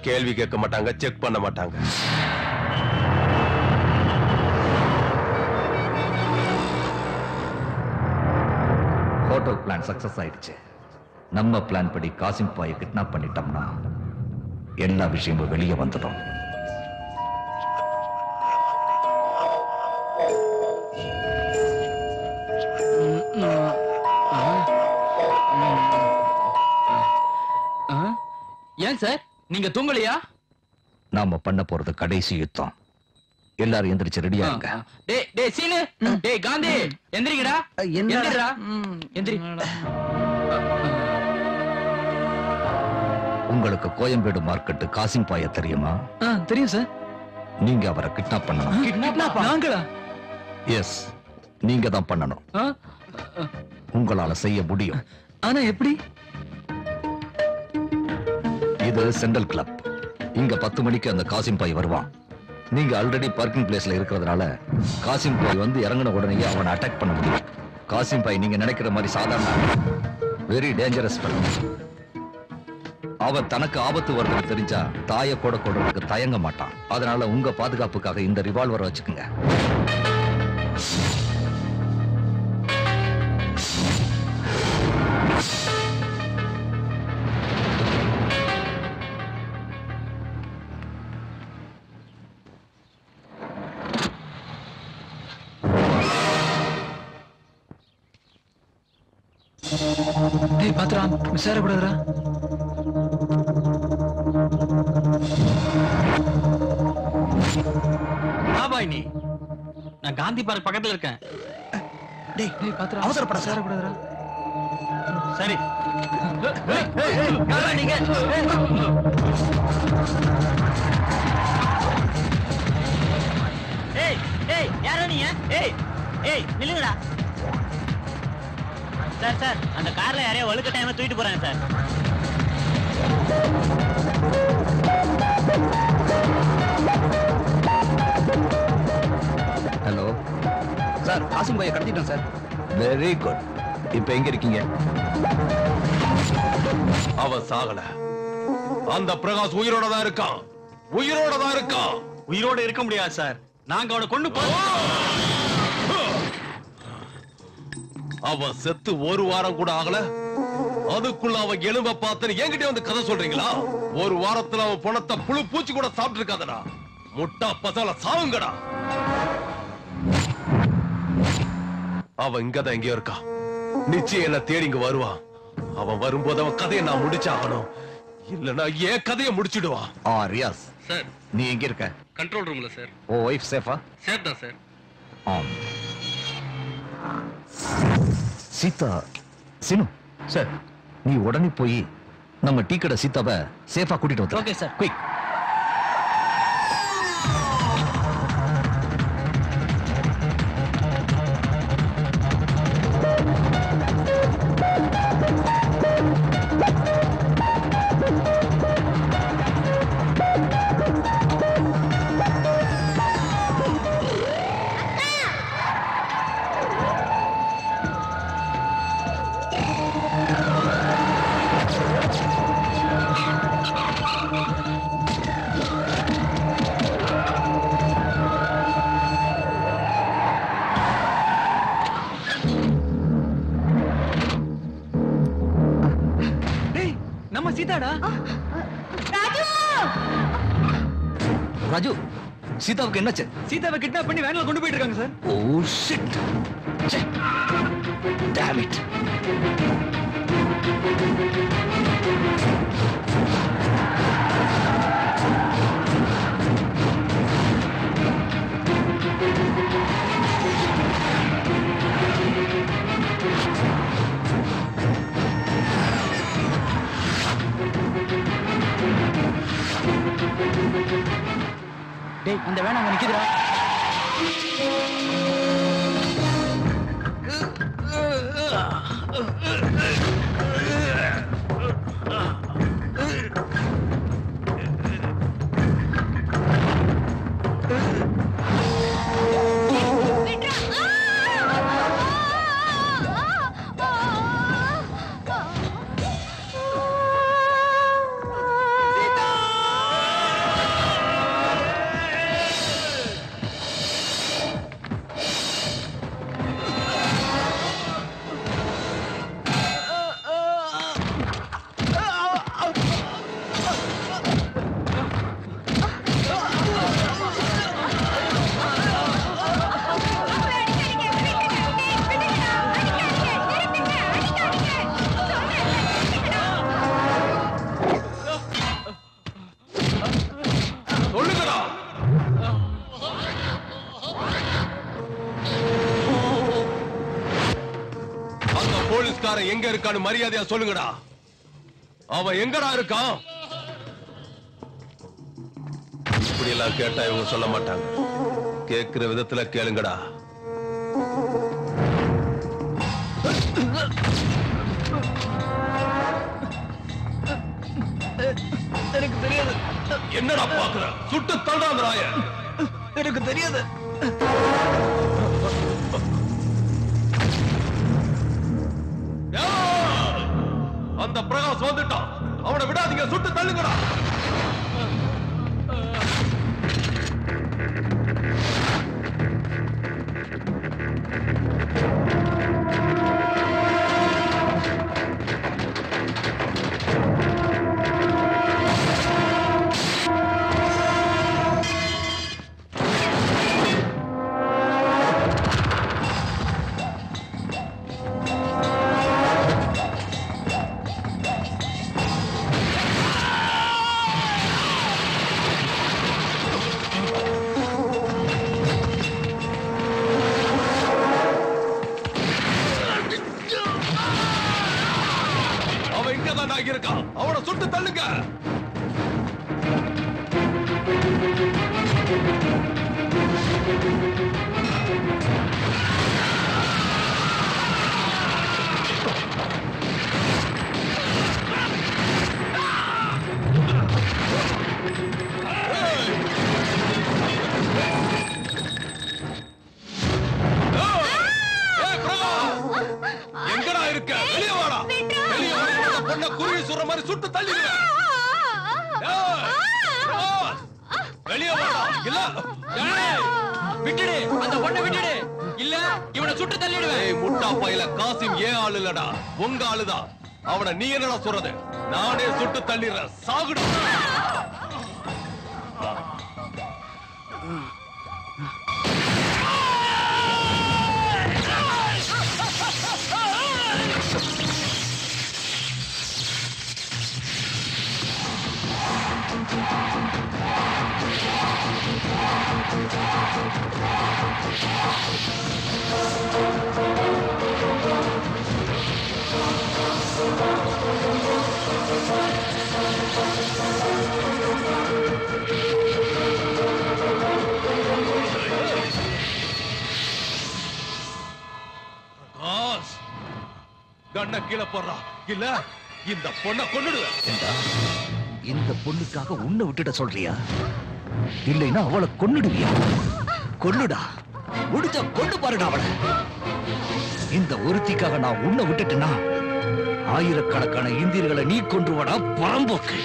கேள்வி கேட்க மாட்டாங்க, செக் பண்ண மாட்டாங்க. ஹோட்டல் பிளான் சக்சஸ் ஆயிடுச்சு. நம்ம பிளான் படி காசிம் பாயை கிட்னாப் பண்ணிட்டோம்னா எல்லா விஷயமும் வெளியே வந்துடும். ஏன் சார் நீங்க தூங்கலையா? நாம பண்ண போறது கடைசி யுத்தம். எல்லாரும் எந்திரிச்சு ரெடியா இருங்க. டேய் டேய் சீனு, டேய் காந்தி எந்திரிங்கடா. எந்திரிடா. எந்திரி. உங்களுக்கு கோயம்பேடு மார்க்கெட் காசிம் பாய தெரியுமா? தெரியும் சார். நீங்க அவரை கிட்னாப் பண்ணணும். கிட்னாப் நாங்களா? எஸ், நீங்க தான் பண்ணணும். உங்களால செய்ய முடியும். ஆனா எப்படி? இது சென்ட்ரல் கிளப். இங்க 10 மணிக்கு அந்த காசிம் பாய் வருவான். நீங்க ஆல்ரெடி பார்க்கிங் பிளேஸ்ல இருக்கிறதுனால காசிம் பாய் வந்து இறங்கின உடனே அவனை அட்டாக் பண்ண முடியும். காசிம் பாய் நீங்க நினைக்கிற மாதிரி சாதாரண வெரி டேஞ்சரஸ். அவன் தனக்கு ஆபத்து வருதுன்னு தெரிஞ்சா தாயை கூட கொடுறதுக்கு தயங்க மாட்டான். அதனால உங்க பாதுகாப்புக்காக இந்த ரிவால்வரை வச்சுக்குங்க. டேய் பாத்துடா மிஸ் ஆயிடக்கூடாதுடா. பாய் நீ நான் காந்தி பார்க் பக்கத்துல இருக்கேன். டேய் டேய் பாத்துடா அவசரப்பட மிஸ் ஆயிடக்கூடாதுடா. சரி நீங்க ஏய் ஏய் யாரோ நீங்க? ஏய் ஏய் நில்லுங்கடா. சார் சார் அந்த கார்ல யாரையோ வழுக்க டைமா தூக்கிட்டு போறாங்க சார். ஹலோ சார் காசிம் பாயை கடத்திட்டோம் சார். Very good. இப்ப எங்க இருக்கீங்க? அவன் சாகல. அந்த பிரகாஷ் உயிரோட தான் இருக்கான். உயிரோட தான் இருக்கான். உயிரோட இருக்க முடியாது சார். நாங்க அவனை கொண்டு அவன் செத்து ஒரு வாரம் கூட ஆகல. அதுக்குள்ள அவன் எலும்ப பார்த்து என்கிட்ட வந்து கதை சொல்றீங்களா? ஒரு வாரத்துல அவன் பணத்தை புழு பூச்சி கூட சாப்பிட்டு இருக்காதடா. முட்டா பசல சாவுங்கடா. அவன் இங்கதான் எங்கேயோ இருக்கான். நிச்சயம் என்ன தேடி இங்க வருவான். அவன் வரும்போது அவன் கதையை நான் முடிச்சாகணும். இல்லனா ஏன் கதையை முடிச்சிடுவான். ரியாஸ் சார் நீ எங்க இருக்க? கண்ட்ரோல் ரூம்ல சார். ஓ வைஃப் சேஃபா? சேஃப் தான் சார். சீதா சினு சார் நீ உடனே போய் நம்ம டீ கடை சீதாவை சேஃபா கூட்டிட்டு வந்து. Okay sir. குயிக். நம்ம சீதாடா. ராஜு சீதாவுக்கு என்னாச்சு? சீதாவை கிட்னாப் பண்ணி வேன்ல கொண்டு போயிட்டு இருக்காங்க sir. Oh shit. Damn it. டேய் அந்த வேன் அங்க நிக்குதுடா. போலீஸ்காரன் எங்க இருக்கான்னு மரியாதையா சொல்லுங்கடா. அவன் எங்கடா இருக்கான்? இப்படி எல்லாம் கேட்டா இவங்க சொல்ல மாட்டாங்க. கேட்கிற விதத்துல கேளுங்கடா. எனக்கு தெரியாது. என்னடா பாக்குற? சுட்டு தள்ளுறான் அந்த நாய. எனக்கு தெரியாது. அந்த பிரகாஷ் வந்துட்டான். அவனை விடாதீங்க, சுட்டு தள்ளுங்கடா. தாண்டா இருக்கான். அவனை சுட்டு தள்ளுங்க. எங்கடா இருக்க? வெளியே வாடா. வெளியே வாடா. பொண்ண குருவி சுடுற மாதிரி சுட்டு தள்ளிடுவேன். வெளியே வாடா. இல்ல விட்டுடு, அந்த பொண்ணை விட்டுடு. இல்ல இவனை சுட்டு தள்ளிடுவேன். முட்டா பையல காசிம் ஏன் ஆளு இல்லடா, உங்க ஆளுதான். அவனை நீ என்னடா சொல்றது? நானே சுட்டு தள்ளிடுறேன். சாகுடு. கண்ண கீழே போடுறா. இல்ல இந்த பொண்ணை கொன்னுடுவேன். இந்த பொண்ணுக்காக உன்னை விட்டுட சொல்றியா? இல்லைன்னா அவளை கொன்னுடுவியா? கொன்னுடா. முடிஞ்சா கொண்டு பாருடா அவளை. இந்த ஒருத்திக்காக நான் உன்னை விட்டுட்டேன்னா ஆயிரக்கணக்கான இந்தியர்களை நீ கொன்றுவடா பரம்போக்கு.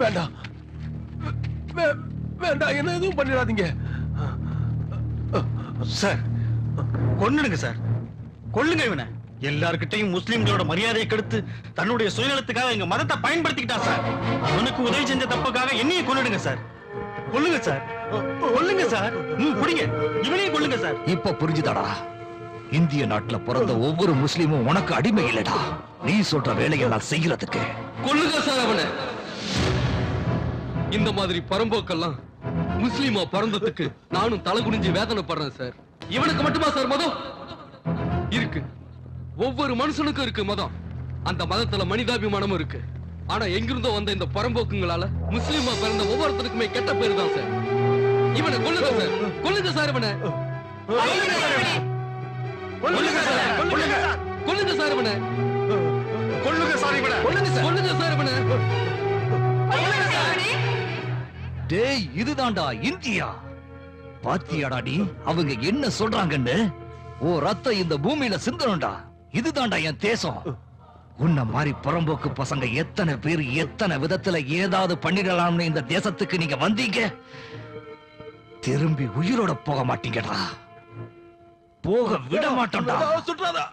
வேண்டாம் வேண்டாம், என்ன எதுவும் பண்ணிடாதீங்க சார். கொன்னுடுங்க சார், கொல்லுங்க இவனை. எல்லார்கிட்டையும் முஸ்லிம்களோட மரியாதையை கெடுத்து தன்னுடைய சுயநலத்துக்காக எங்க மதத்தை பயன்படுத்திக்கிட்டான் சார். அவனுக்கு உதவி செஞ்ச தப்புக்காக என்னையும் கொன்னுடுங்க சார். கொல்லுங்க சார், கொல்லுங்க சார். புடிங்க, இவனையும் கொல்லுங்க சார். இப்ப புரிஞ்சுதாடா? இந்திய நாட்டுல பிறந்த ஒவ்வொரு முஸ்லிமும் உனக்கு அடிமை இல்லடா. நீ சொல்ற வேலையை நான் செய்யறதுக்கு. கொல்லுங்க சார் அவனை. இந்த மாதிரி பரம்போக்கெல்லாம் முஸ்லிமா பிறந்ததுக்கு நானும் தலை குனிஞ்சு வேதனைப்படுறேன் சார். இவனுக்கு மட்டுமா சார் மதம் இருக்கு? ஒவ்வொரு மனுஷனுக்கும் இருக்கு மதம். அந்த மதத்துல மனிதாபிமானமும் இருக்கு. ஆனா எங்கிருந்தோ வந்த இந்த பரம்போக்குங்களால முஸ்லிமா பிறந்த ஒவ்வொருத்தருக்குமே கெட்ட பேரு தான் சார். இவனை கொல்லுங்க சார், கொல்லுங்க சார் இவனை. கொல்லுங்க சார், கொல்லுங்க சார் இவனை. கொல்லுங்க சார் இவனை. கொல்லுங்க சார் இவனை. டேய், இதுதான்டா இந்தியா. பாத்தியாடா நீ அவங்க என்ன சொல்றாங்கன்னு? ஓ ரத்தம் இந்த பூமியில சிந்தணும்டா. இதுதான்டா என் தேசம். உன்ன மாதிரி புறம்போக்கு பசங்க எத்தனை பேர் எத்தனை விதத்துல ஏதாவது பண்ணிடலாம்னு இந்த தேசத்துக்கு நீங்க வந்தீங்க. திரும்பி உயிரோட போக மாட்டீங்கடா. போக விட மாட்டோம்டா. சுற்றாதா.